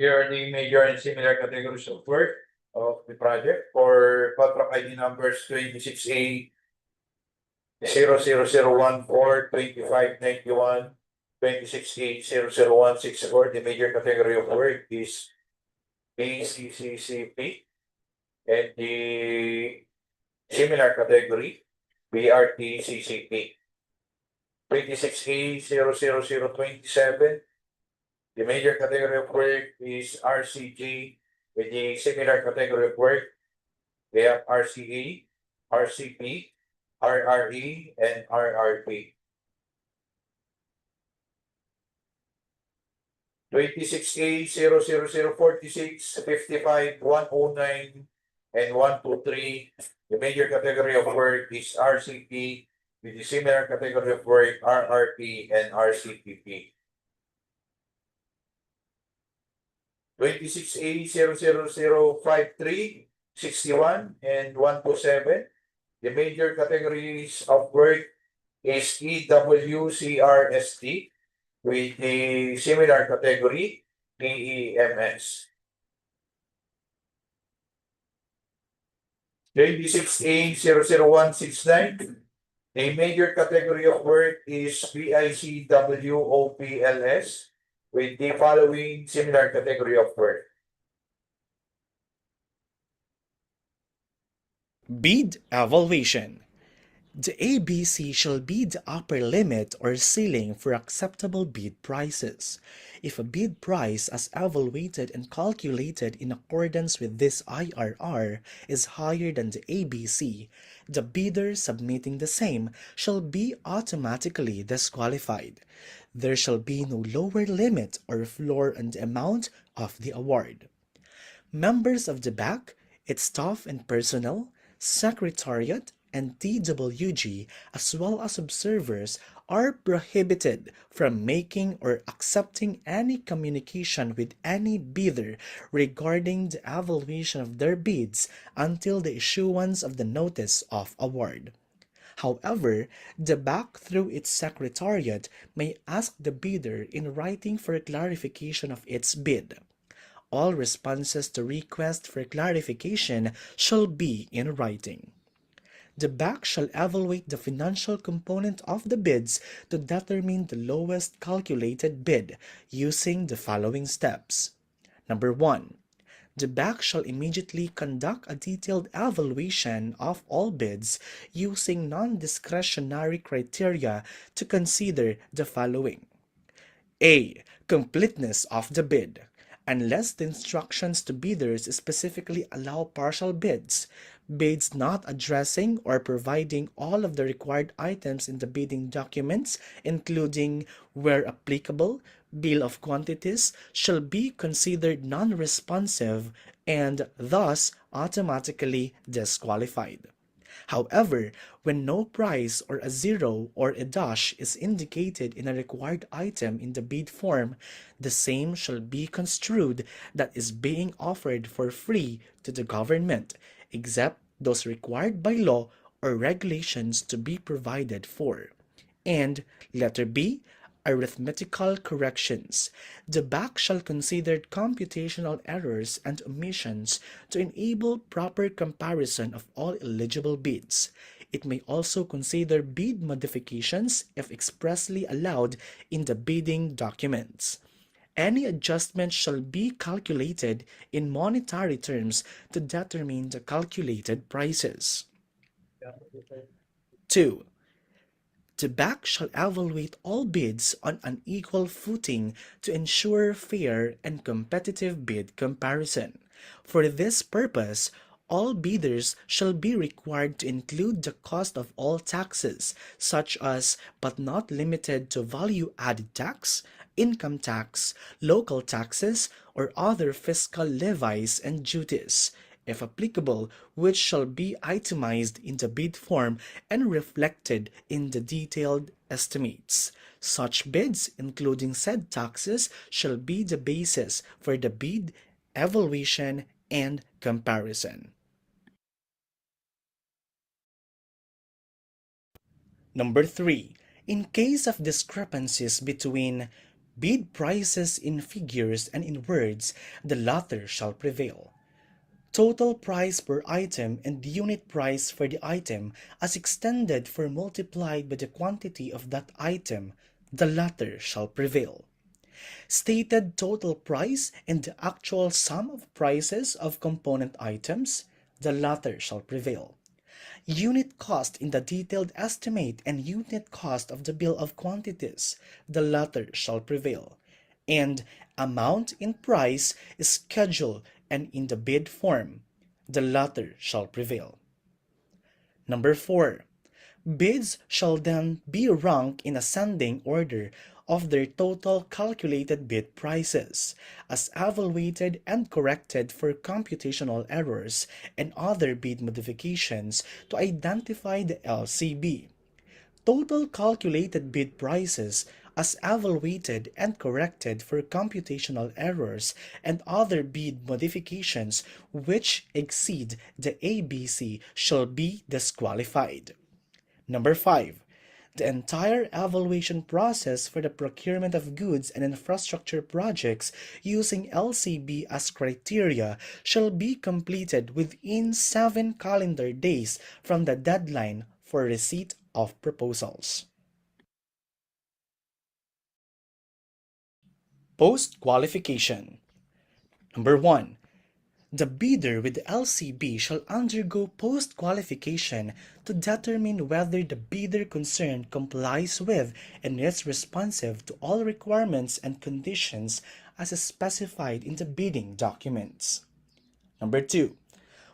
Here are the major and similar categories of work of the project for contract ID numbers 26A 00014 2591 26A 00164. The major category of work is BCCCP and the similar category BRTCCP. 26A 00027. The major category of work is RCG. With the similar category of work, we have RCA, RCP, RRE, and RRP. 26A 00046, 55, 109, and 123. The major category of work is RCP. With the similar category of work, RRP and RCPP. 26A 00053, 61, and 127. The major categories of work is EWCRST with the similar category PEMS. 26A 00169. The major category of work is BICWOPLS with the following similar category of work. Bid evaluation. The ABC shall be the upper limit or ceiling for acceptable bid prices. If a bid price as evaluated and calculated in accordance with this IRR is higher than the ABC, the bidder submitting the same shall be automatically disqualified. There shall be no lower limit or floor on the amount of the award. Members of the BAC, its staff and personnel, Secretariat, and DWG, as well as observers, are prohibited from making or accepting any communication with any bidder regarding the evaluation of their bids until the issuance of the notice of award. However, the BAC through its Secretariat may ask the bidder in writing for clarification of its bid. All responses to request for clarification shall be in writing. The BAC shall evaluate the financial component of the bids to determine the lowest calculated bid using the following steps. Number 1. The BAC shall immediately conduct a detailed evaluation of all bids using non-discretionary criteria to consider the following. A. Completeness of the bid. Unless the instructions to bidders specifically allow partial bids, bids not addressing or providing all of the required items in the bidding documents, including, where applicable, bill of quantities, shall be considered non-responsive and thus automatically disqualified. However, when no price or a zero or a dash is indicated in a required item in the bid form, the same shall be construed that is being offered for free to the government, except those required by law or regulations to be provided for. And letter B, Arithmetical corrections. The BAC shall consider computational errors and omissions to enable proper comparison of all eligible bids. It may also consider bid modifications if expressly allowed in the bidding documents. Any adjustment shall be calculated in monetary terms to determine the calculated prices. 2. The BAC shall evaluate all bids on an equal footing to ensure fair and competitive bid comparison. For this purpose, all bidders shall be required to include the cost of all taxes, such as, but not limited to, value-added tax, income tax, local taxes, or other fiscal levies and duties, if applicable, which shall be itemized in the bid form and reflected in the detailed estimates. Such bids, including said taxes, shall be the basis for the bid, evaluation, and comparison. Number 3. In case of discrepancies between bid prices in figures and in words, the latter shall prevail. Total price per item and unit price for the item as extended for multiplied by the quantity of that item, the latter shall prevail. Stated total price and the actual sum of prices of component items, the latter shall prevail. Unit cost in the detailed estimate and unit cost of the bill of quantities, the latter shall prevail. And amount in price, schedule, and in the bid form, the latter shall prevail. Number 4. Bids shall then be ranked in ascending order of their total calculated bid prices, as evaluated and corrected for computational errors and other bid modifications to identify the LCB. Total calculated bid prices as evaluated and corrected for computational errors and other bid modifications which exceed the ABC shall be disqualified. Number 5. The entire evaluation process for the procurement of goods and infrastructure projects using LCB as criteria shall be completed within 7 calendar days from the deadline for receipt of proposals. Post-qualification. Number 1. The bidder with the LCB shall undergo post-qualification to determine whether the bidder concerned complies with and is responsive to all requirements and conditions as specified in the bidding documents. Number 2.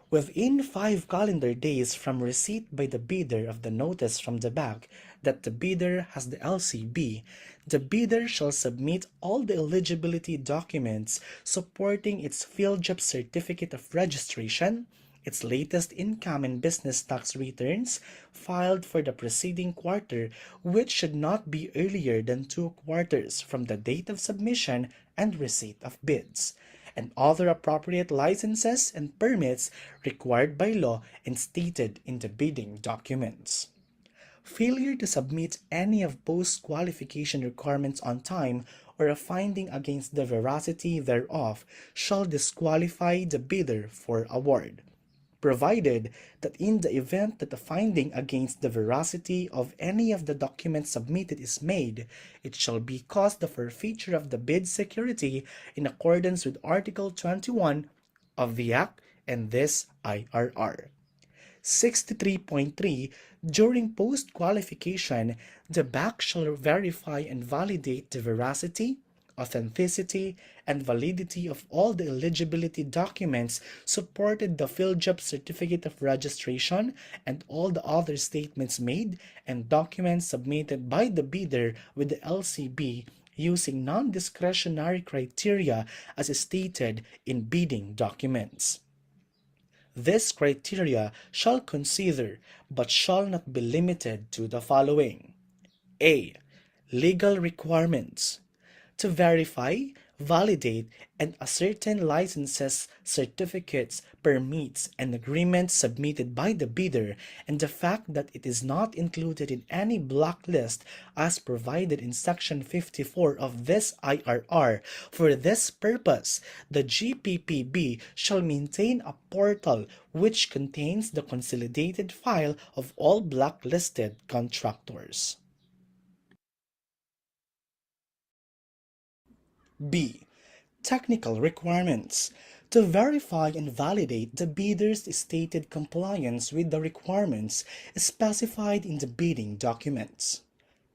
Within 5 calendar days from receipt by the bidder of the notice from the BAC that the bidder has the LCB, the bidder shall submit all the eligibility documents supporting its field job certificate of registration, its latest income and business tax returns filed for the preceding quarter, which should not be earlier than 2 quarters from the date of submission and receipt of bids, and other appropriate licenses and permits required by law and stated in the bidding documents. Failure to submit any of post-qualification requirements on time or a finding against the veracity thereof shall disqualify the bidder for award, provided that in the event that a finding against the veracity of any of the documents submitted is made, it shall be caused the forfeiture of the bid security in accordance with Article 21 of the Act and this IRR. 63.3. During post-qualification, the BAC shall verify and validate the veracity, authenticity, and validity of all the eligibility documents supported the field job certificate of registration and all the other statements made and documents submitted by the bidder with the LCB using non-discretionary criteria as stated in bidding documents. This criteria shall consider, but shall not be limited to the following. A. Legal requirements. To verify, validate, and ascertain licenses, certificates, permits, and agreements submitted by the bidder, and the fact that it is not included in any blacklist as provided in Section 54 of this IRR. For this purpose, the GPPB shall maintain a portal which contains the consolidated file of all blacklisted contractors. B. Technical requirements. To verify and validate the bidder's stated compliance with the requirements specified in the bidding documents.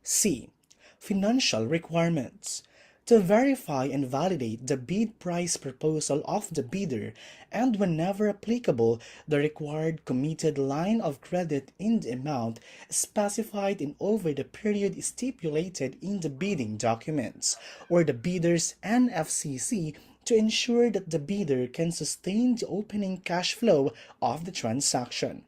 C. Financial requirements. To verify and validate the bid price proposal of the bidder and, whenever applicable, the required committed line of credit in the amount specified in over the period stipulated in the bidding documents, or the bidder's NFCC, to ensure that the bidder can sustain the opening cash flow of the transaction.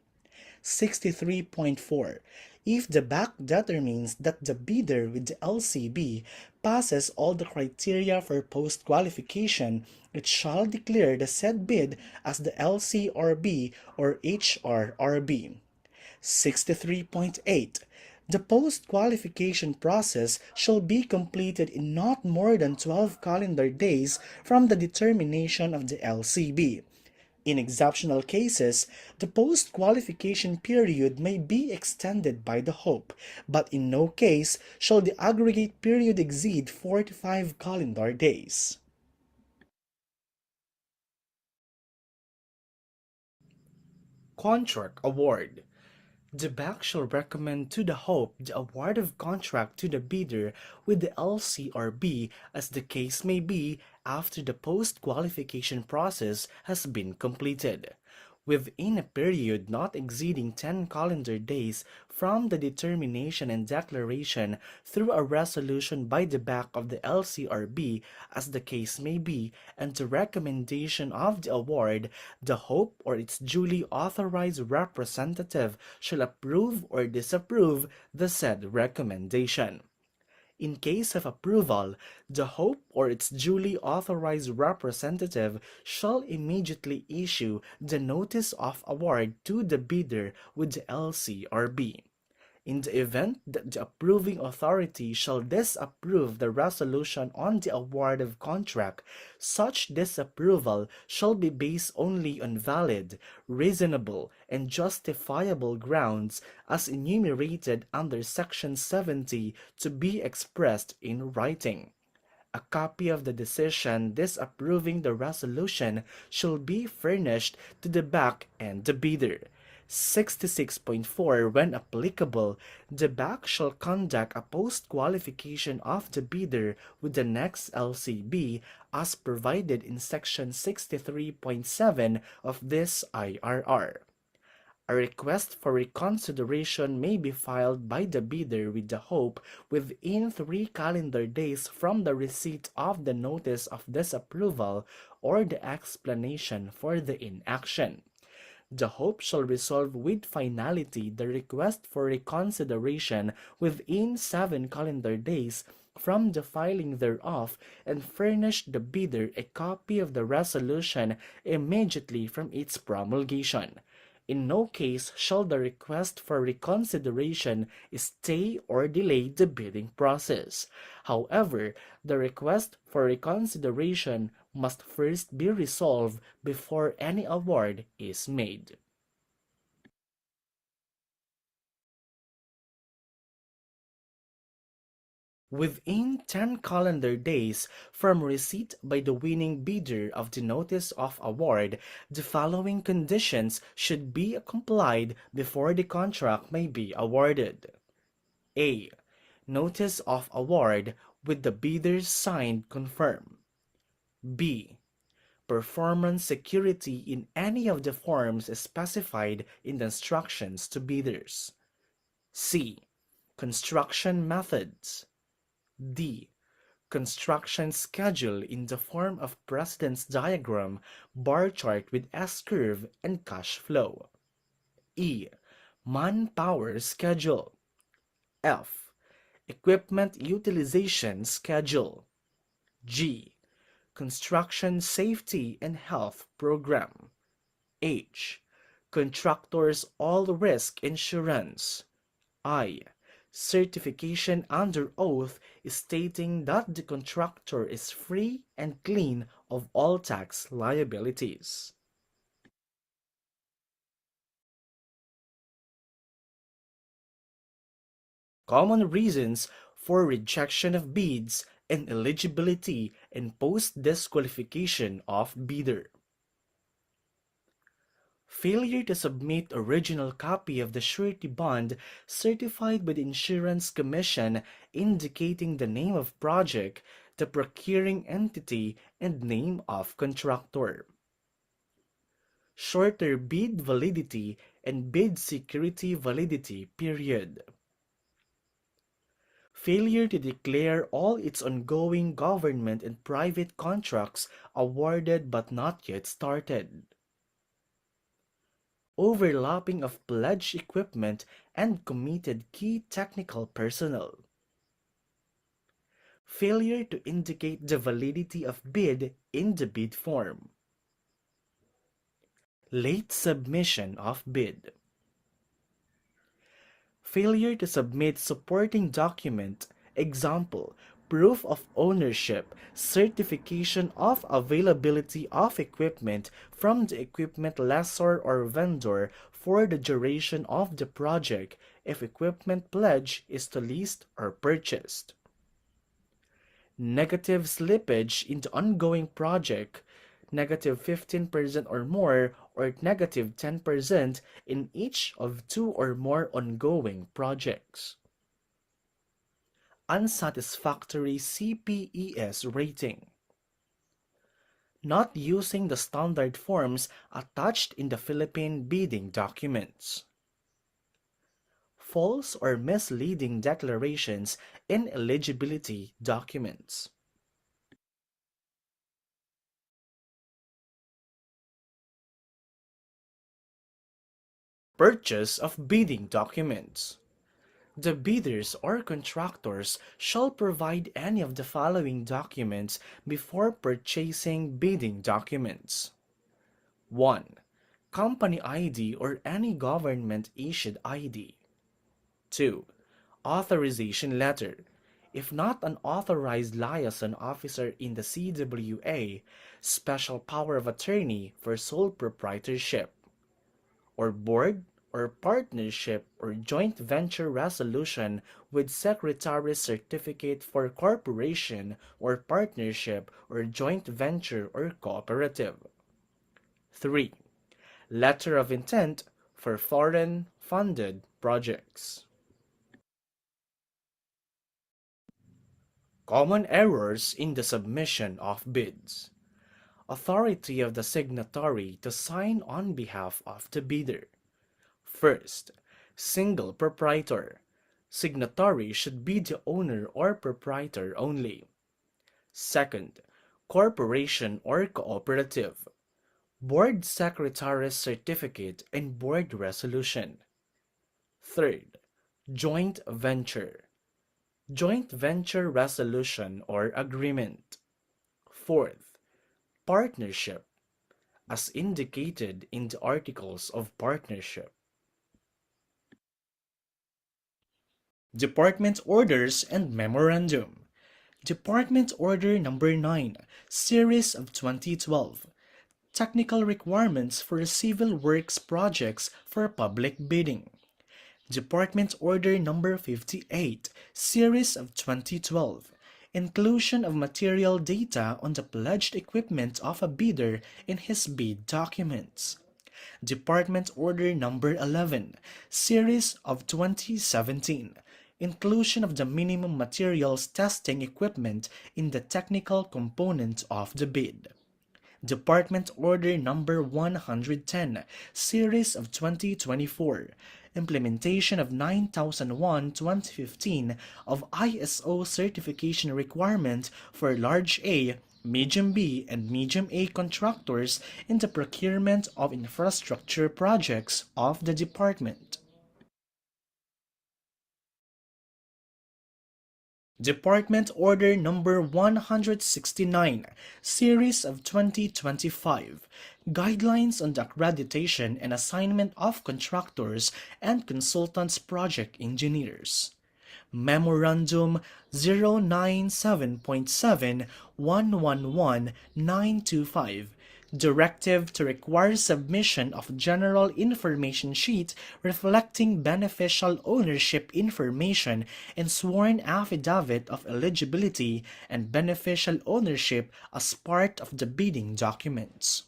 63.4. If the BAC determines that the bidder with the LCB passes all the criteria for post-qualification, it shall declare the said bid as the LCRB or HRRB. 63.8. The post-qualification process shall be completed in not more than 12 calendar days from the determination of the LCB. In exceptional cases, the post-qualification period may be extended by the HOPE, but in no case shall the aggregate period exceed 45 calendar days. Contract Award. The BAC shall recommend to the HOPE the award of contract to the bidder with the LCRB as the case may be after the post-qualification process has been completed, within a period not exceeding 10 calendar days from the determination and declaration through a resolution by the BAC of the LCRB as the case may be, and the recommendation of the award, the HOPE or its duly authorized representative shall approve or disapprove the said recommendation. In case of approval, the HOPE or its duly authorized representative shall immediately issue the notice of award to the bidder with the LCRB. In the event that the approving authority shall disapprove the resolution on the award of contract, such disapproval shall be based only on valid, reasonable, and justifiable grounds as enumerated under Section 70 to be expressed in writing. A copy of the decision disapproving the resolution shall be furnished to the BAC and the bidder. 66.4. When applicable, the BAC shall conduct a post-qualification of the bidder with the next LCB as provided in Section 63.7 of this IRR. A request for reconsideration may be filed by the bidder with the HOPE within 3 calendar days from the receipt of the notice of disapproval or the explanation for the inaction. The HOPE shall resolve with finality the request for reconsideration within 7 calendar days from the filing thereof and furnish the bidder a copy of the resolution immediately from its promulgation. In no case shall the request for reconsideration stay or delay the bidding process. However, the request for reconsideration must first be resolved before any award is made. Within 10 calendar days from receipt by the winning bidder of the notice of award, the following conditions should be complied before the contract may be awarded. A. Notice of award with the bidder's signed confirm. B. Performance security in any of the forms specified in the instructions to bidders. C. Construction methods. D. Construction schedule in the form of precedence diagram, bar chart with S-curve, and cash flow. E. Manpower schedule. F. Equipment utilization schedule. G. Construction Safety and Health Program. H. Contractors All Risk Insurance. I. Certification under oath stating that the contractor is free and clean of all tax liabilities. Common reasons for rejection of bids and eligibility and post-disqualification of bidder. Failure to submit original copy of the surety bond certified by the Insurance Commission indicating the name of project, the procuring entity, and name of contractor. Shorter bid validity and bid security validity period. Failure to declare all its ongoing government and private contracts awarded but not yet started. Overlapping of pledged equipment and committed key technical personnel. Failure to indicate the validity of bid in the bid form. Late submission of bid. Failure to submit supporting document, example, proof of ownership, certification of availability of equipment from the equipment lessor or vendor for the duration of the project if equipment pledge is to leased or purchased. Negative slippage in the ongoing project, negative 15% or more, or negative 10% in each of 2 or more ongoing projects. Unsatisfactory CPES rating. Not using the standard forms attached in the Philippine bidding documents. False or misleading declarations in eligibility documents. Purchase of bidding documents. The bidders or contractors shall provide any of the following documents before purchasing bidding documents. 1. Company ID or any government-issued ID. 2. Authorization letter. If not an authorized liaison officer in the CWA, special power of attorney for sole proprietorship, or board or partnership or joint venture resolution with secretary's certificate for corporation or partnership or joint venture or cooperative. 3. Letter of intent for foreign funded projects. Common errors in the submission of bids. Authority of the signatory to sign on behalf of the bidder. First, single proprietor. Signatory should be the owner or proprietor only. Second, corporation or cooperative. Board secretary's certificate and board resolution. Third, joint venture. Joint venture resolution or agreement. Fourth, partnership, as indicated in the articles of partnership. Department Orders and Memorandum. Department Order Number 9, Series of 2012. Technical requirements for civil works projects for public bidding. Department Order Number 58, Series of 2012. Inclusion of material data on the pledged equipment of a bidder in his bid documents. Department Order Number 11, Series of 2017. Inclusion of the minimum materials testing equipment in the technical component of the bid. Department Order Number 110, Series of 2024. Implementation of 9001-2015 of ISO certification requirement for large A, medium B, and medium A contractors in the procurement of infrastructure projects of the department. Department Order Number 169, Series of 2025, Guidelines on the Accreditation and Assignment of Contractors and Consultants Project Engineers. Memorandum 097.7-111925, Directive to require submission of General Information Sheet reflecting beneficial ownership information and sworn affidavit of eligibility and beneficial ownership as part of the bidding documents.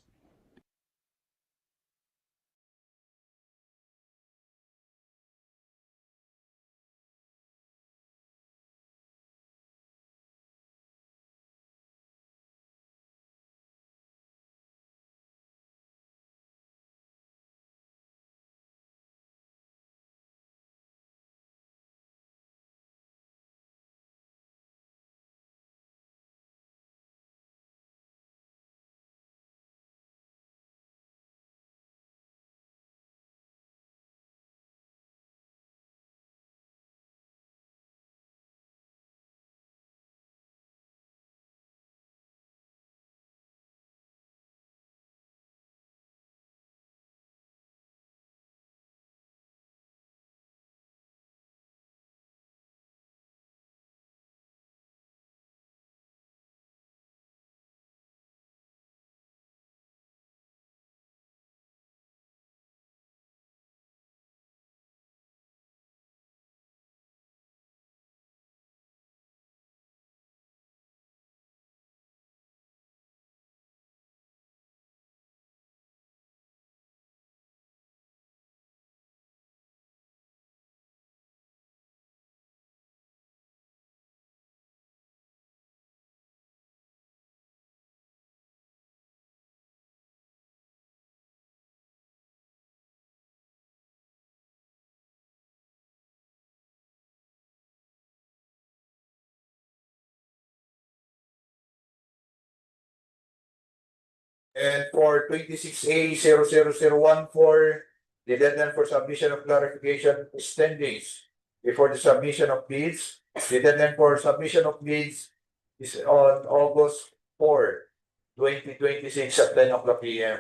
And for 26A00014, the deadline for submission of clarification is 10 days before the submission of bids. The deadline for submission of bids is on August 4, 2026 at 10 o'clock p.m.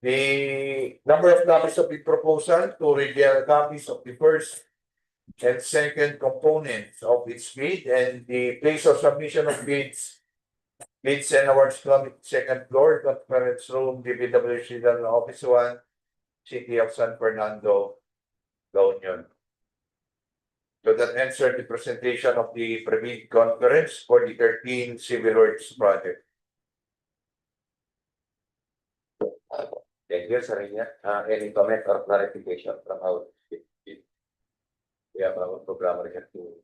The number of copies of the proposal, 2 original copies of the first and second components of its bid, and the place of submission of bids and awards club, second floor, conference room, DPWH Office 1, City of San Fernando, La Union. So that answered the presentation of the pre-bid conference for the 13 civil works project. Thank you, sir. Any comment or clarification from our we have our programmer here to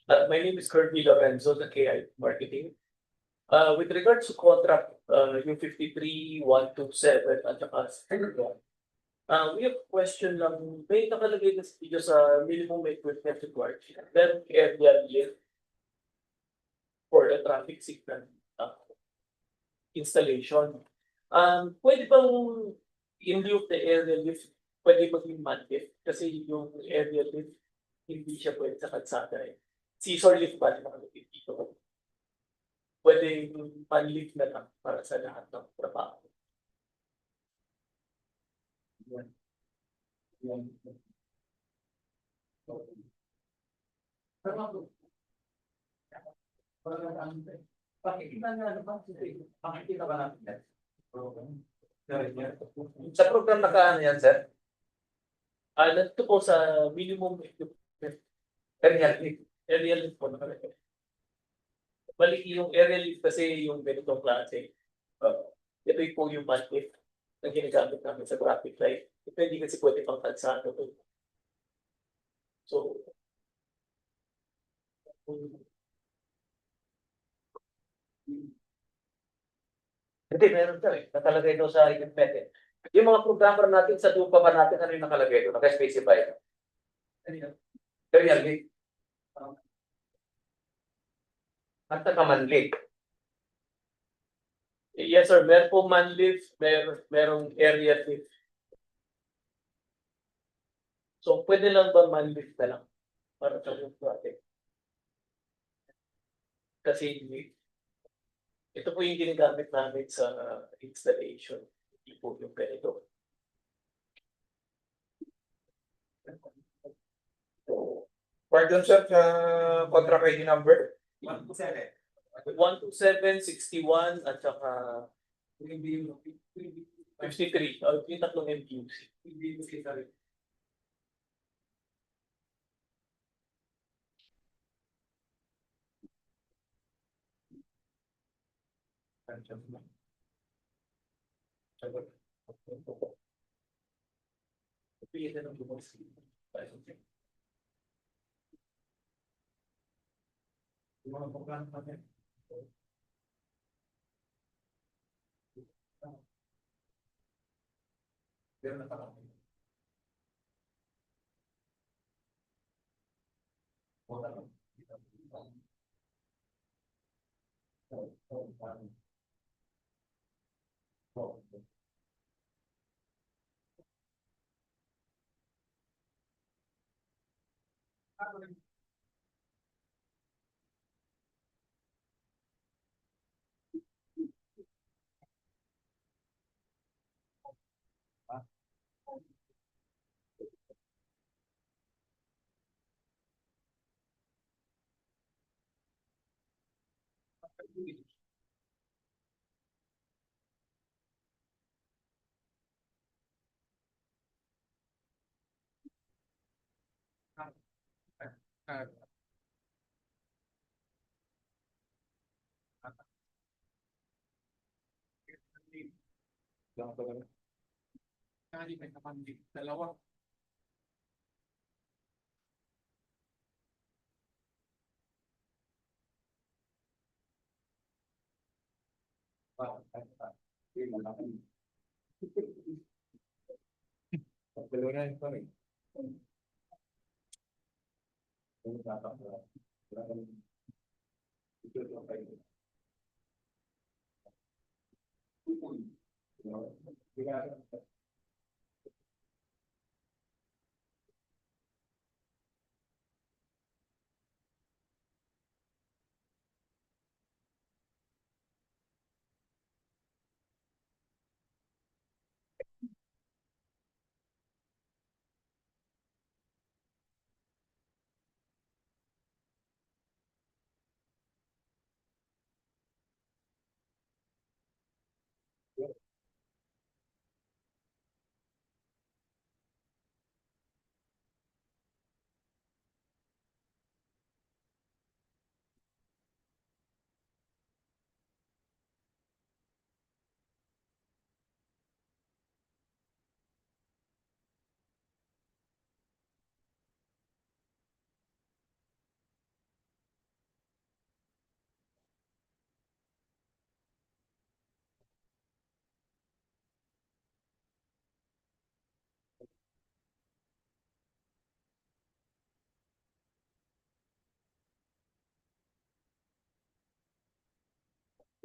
My name is Kirby Lorenzo, the KI Marketing. With regards to contract, yung 53127 at saka we have a question lang, may nakalagay na dito sa minimum equipment required. Then area lift for the traffic signal installation. Pwede bang in lieu of the area lift, pwede maging man lift? Kasi yung area lift, hindi siya pwede sa kalsada eh. Scissor lift ba nakalagay dito? Pwede man lift na lang para sa lahat ng trabaho. Yan. Yan. Pakikita nga ano ba? Pakikita ba natin? sa program nakaano yan, sir? Nandito po sa minimum equipment. Area lift po nakalagay. Balik yung area lift kasi yung ganitong klase. Ito po yung man lift. na ginagamit namin sa traffic light. Hindi kasi pwede pang kalsado to. So, Hindi, meron ka eh. Nakalagay doon sa equipment eh. Yung mga programmer natin sa lupa ba natin, ano yung nakalagay doon? Naka-specify. Kaya yan, at nakamanli. yes sir, meron po man lift, merong area lift. So, pwede lang ba man lift na lang para sa yung project? Kasi ito po yung ginagamit namin sa installation. Hindi po yung ganito. Pardon sir, sa contract ID number? 12761 at saka 53. Yung tatlong MQC. Dalawa.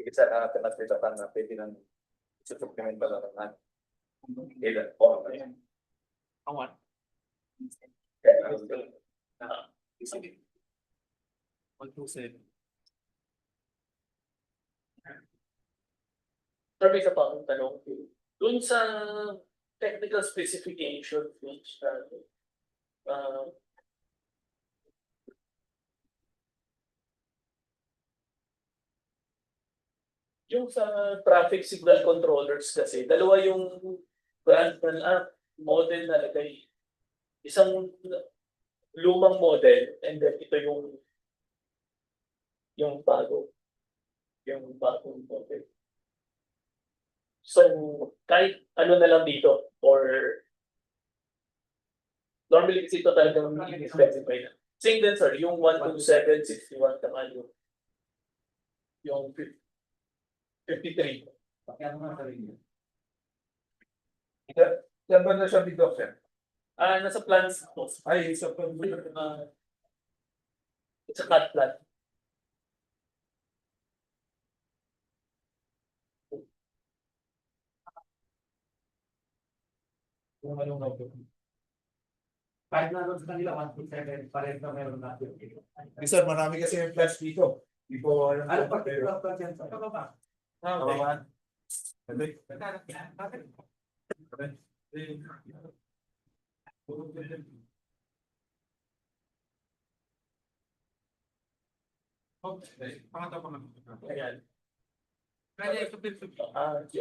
Sige sa pinagpitapan na pwede ng supplement ba lang naman. Ilan po. Awan. Kaya, 127. Sir, may isa pa akong tanong. Doon sa technical specification which yung sa traffic signal controllers kasi, dalawa yung brand na model na lagay. Isang lumang model and then ito yung bagong model. So, kahit ano na lang dito, or normally kasi ito talagang i-specify na. Same din sir, yung 127, 61, tama yung 53. Saan ba na siya dito, sir? Nasa plans po. Ay, sa It's a cut plan. Kahit na sa kanila, 127, pares na meron natin. Sir, marami kasi yung plans dito. Hindi ko alam. Ano pa, pero yan sa baba. Okay. Ayan.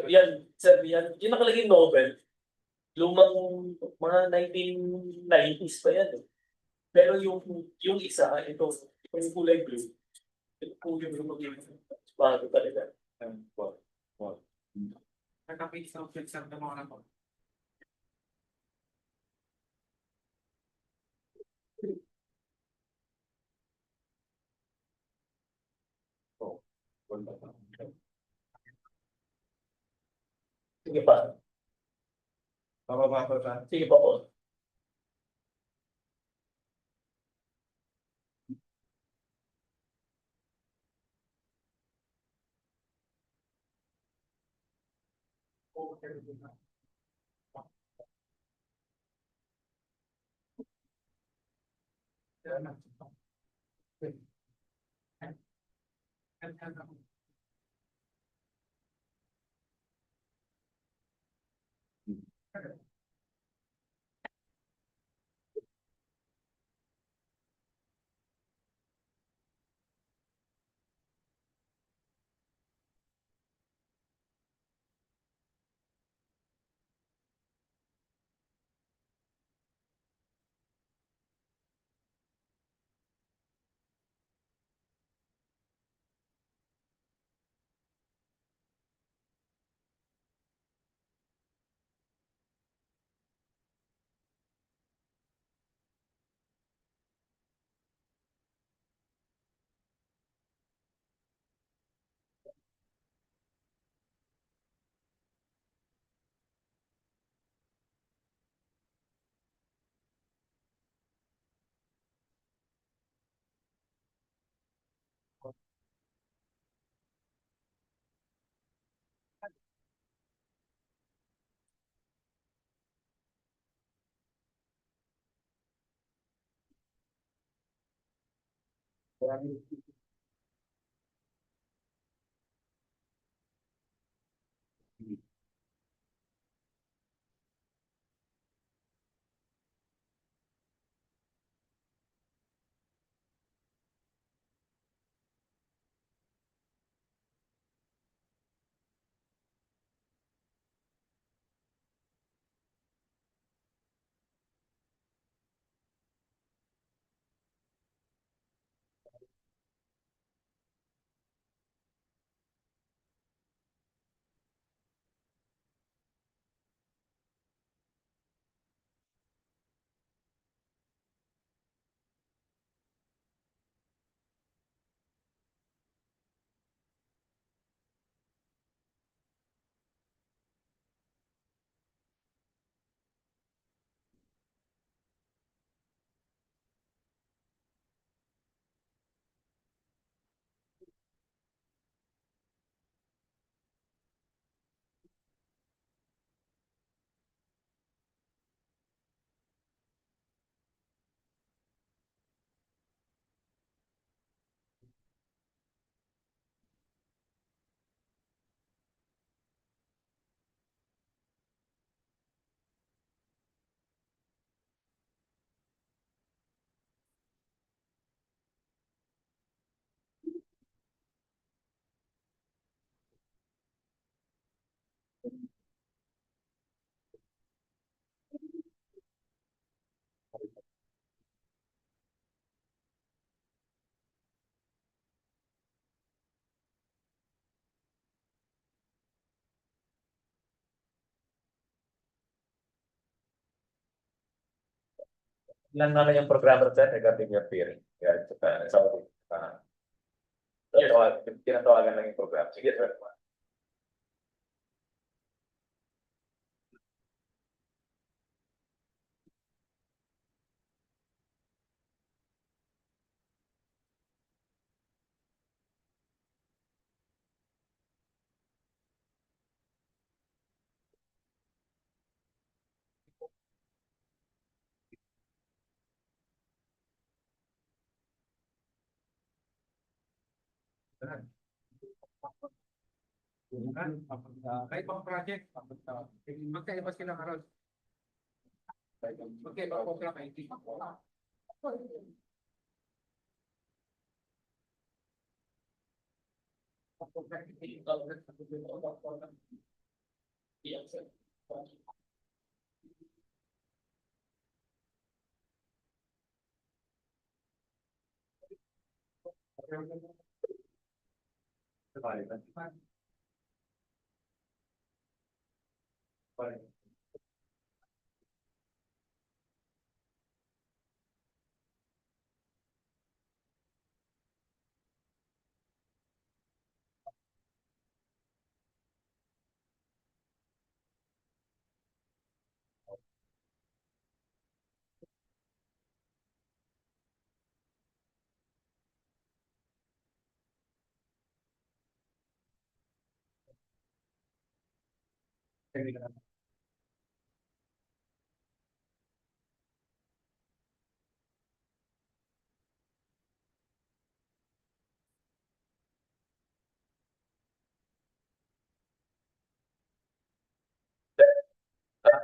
Yan, sir, yan. Yung nakalagay novel, lumang mga 1990s pa yan. Pero yung isa, ito, yung kulay blue, ito po yung bago talaga. Nagka-page ng fixer na mga nato. Sige pa. Pababa pa sa. Sige pa po. Ilan naman yung programmer sir regarding your peering? Kaya sa tinatawagan lang yung program. Sige sir. Kahit pang project, magkaiba sila karon. Magkaiba po sila kahit hindi.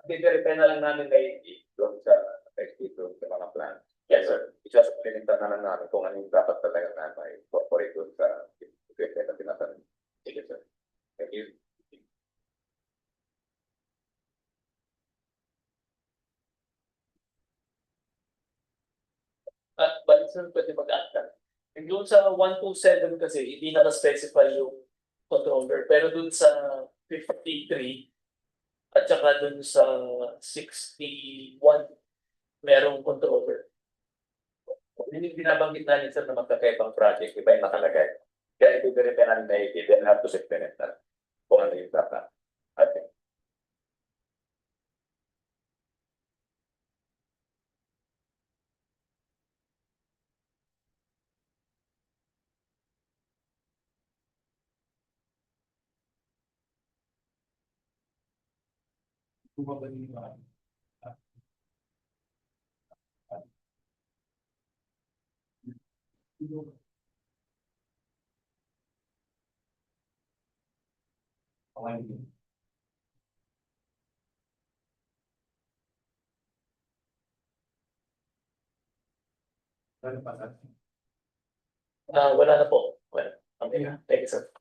I-verify na lang namin kay doon sa doon sa mga plan. Yes, sir. Isasupplementa na lang namin kung ano yung dapat talaga na may incorporate doon sa equipment na tinatanong. Sige, sir. Thank you. At balik sir, pwede mag-add ka. Yung doon sa 127 kasi, hindi naka-specify yung controller. Pero doon sa 53 at saka doon sa 61, merong controller. Hindi binabanggit namin sir na magkakaibang project, iba yung nakalagay. Kaya i-verify namin na i then have to supplement na kung ano yung data. Okay. Wala na po. Well, okay na. Thank you, sir.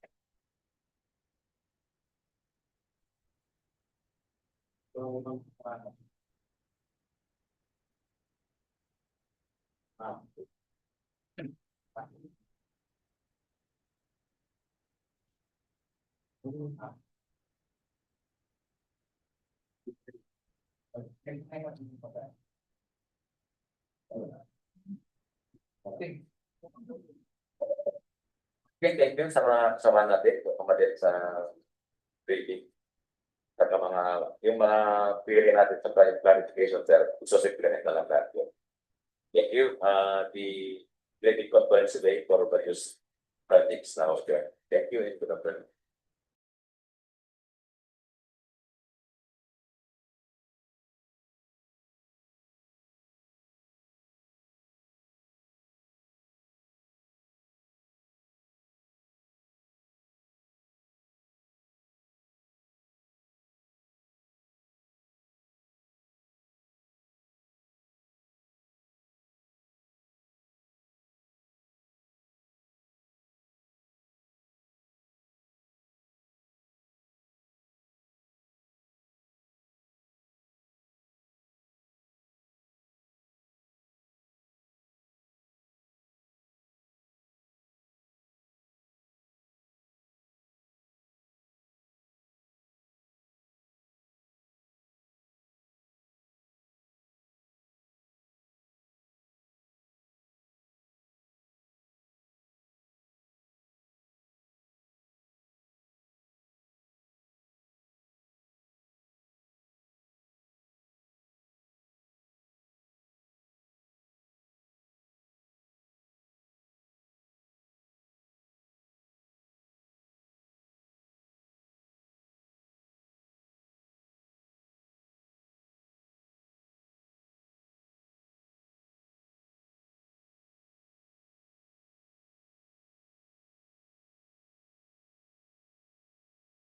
Okay, thank you sa mga natin, kumadet sa briefing. Saka yung mga query natin sa clarification, sir, supplement na lang natin. Thank you. The briefing conference today for various projects now. Thank you and good afternoon.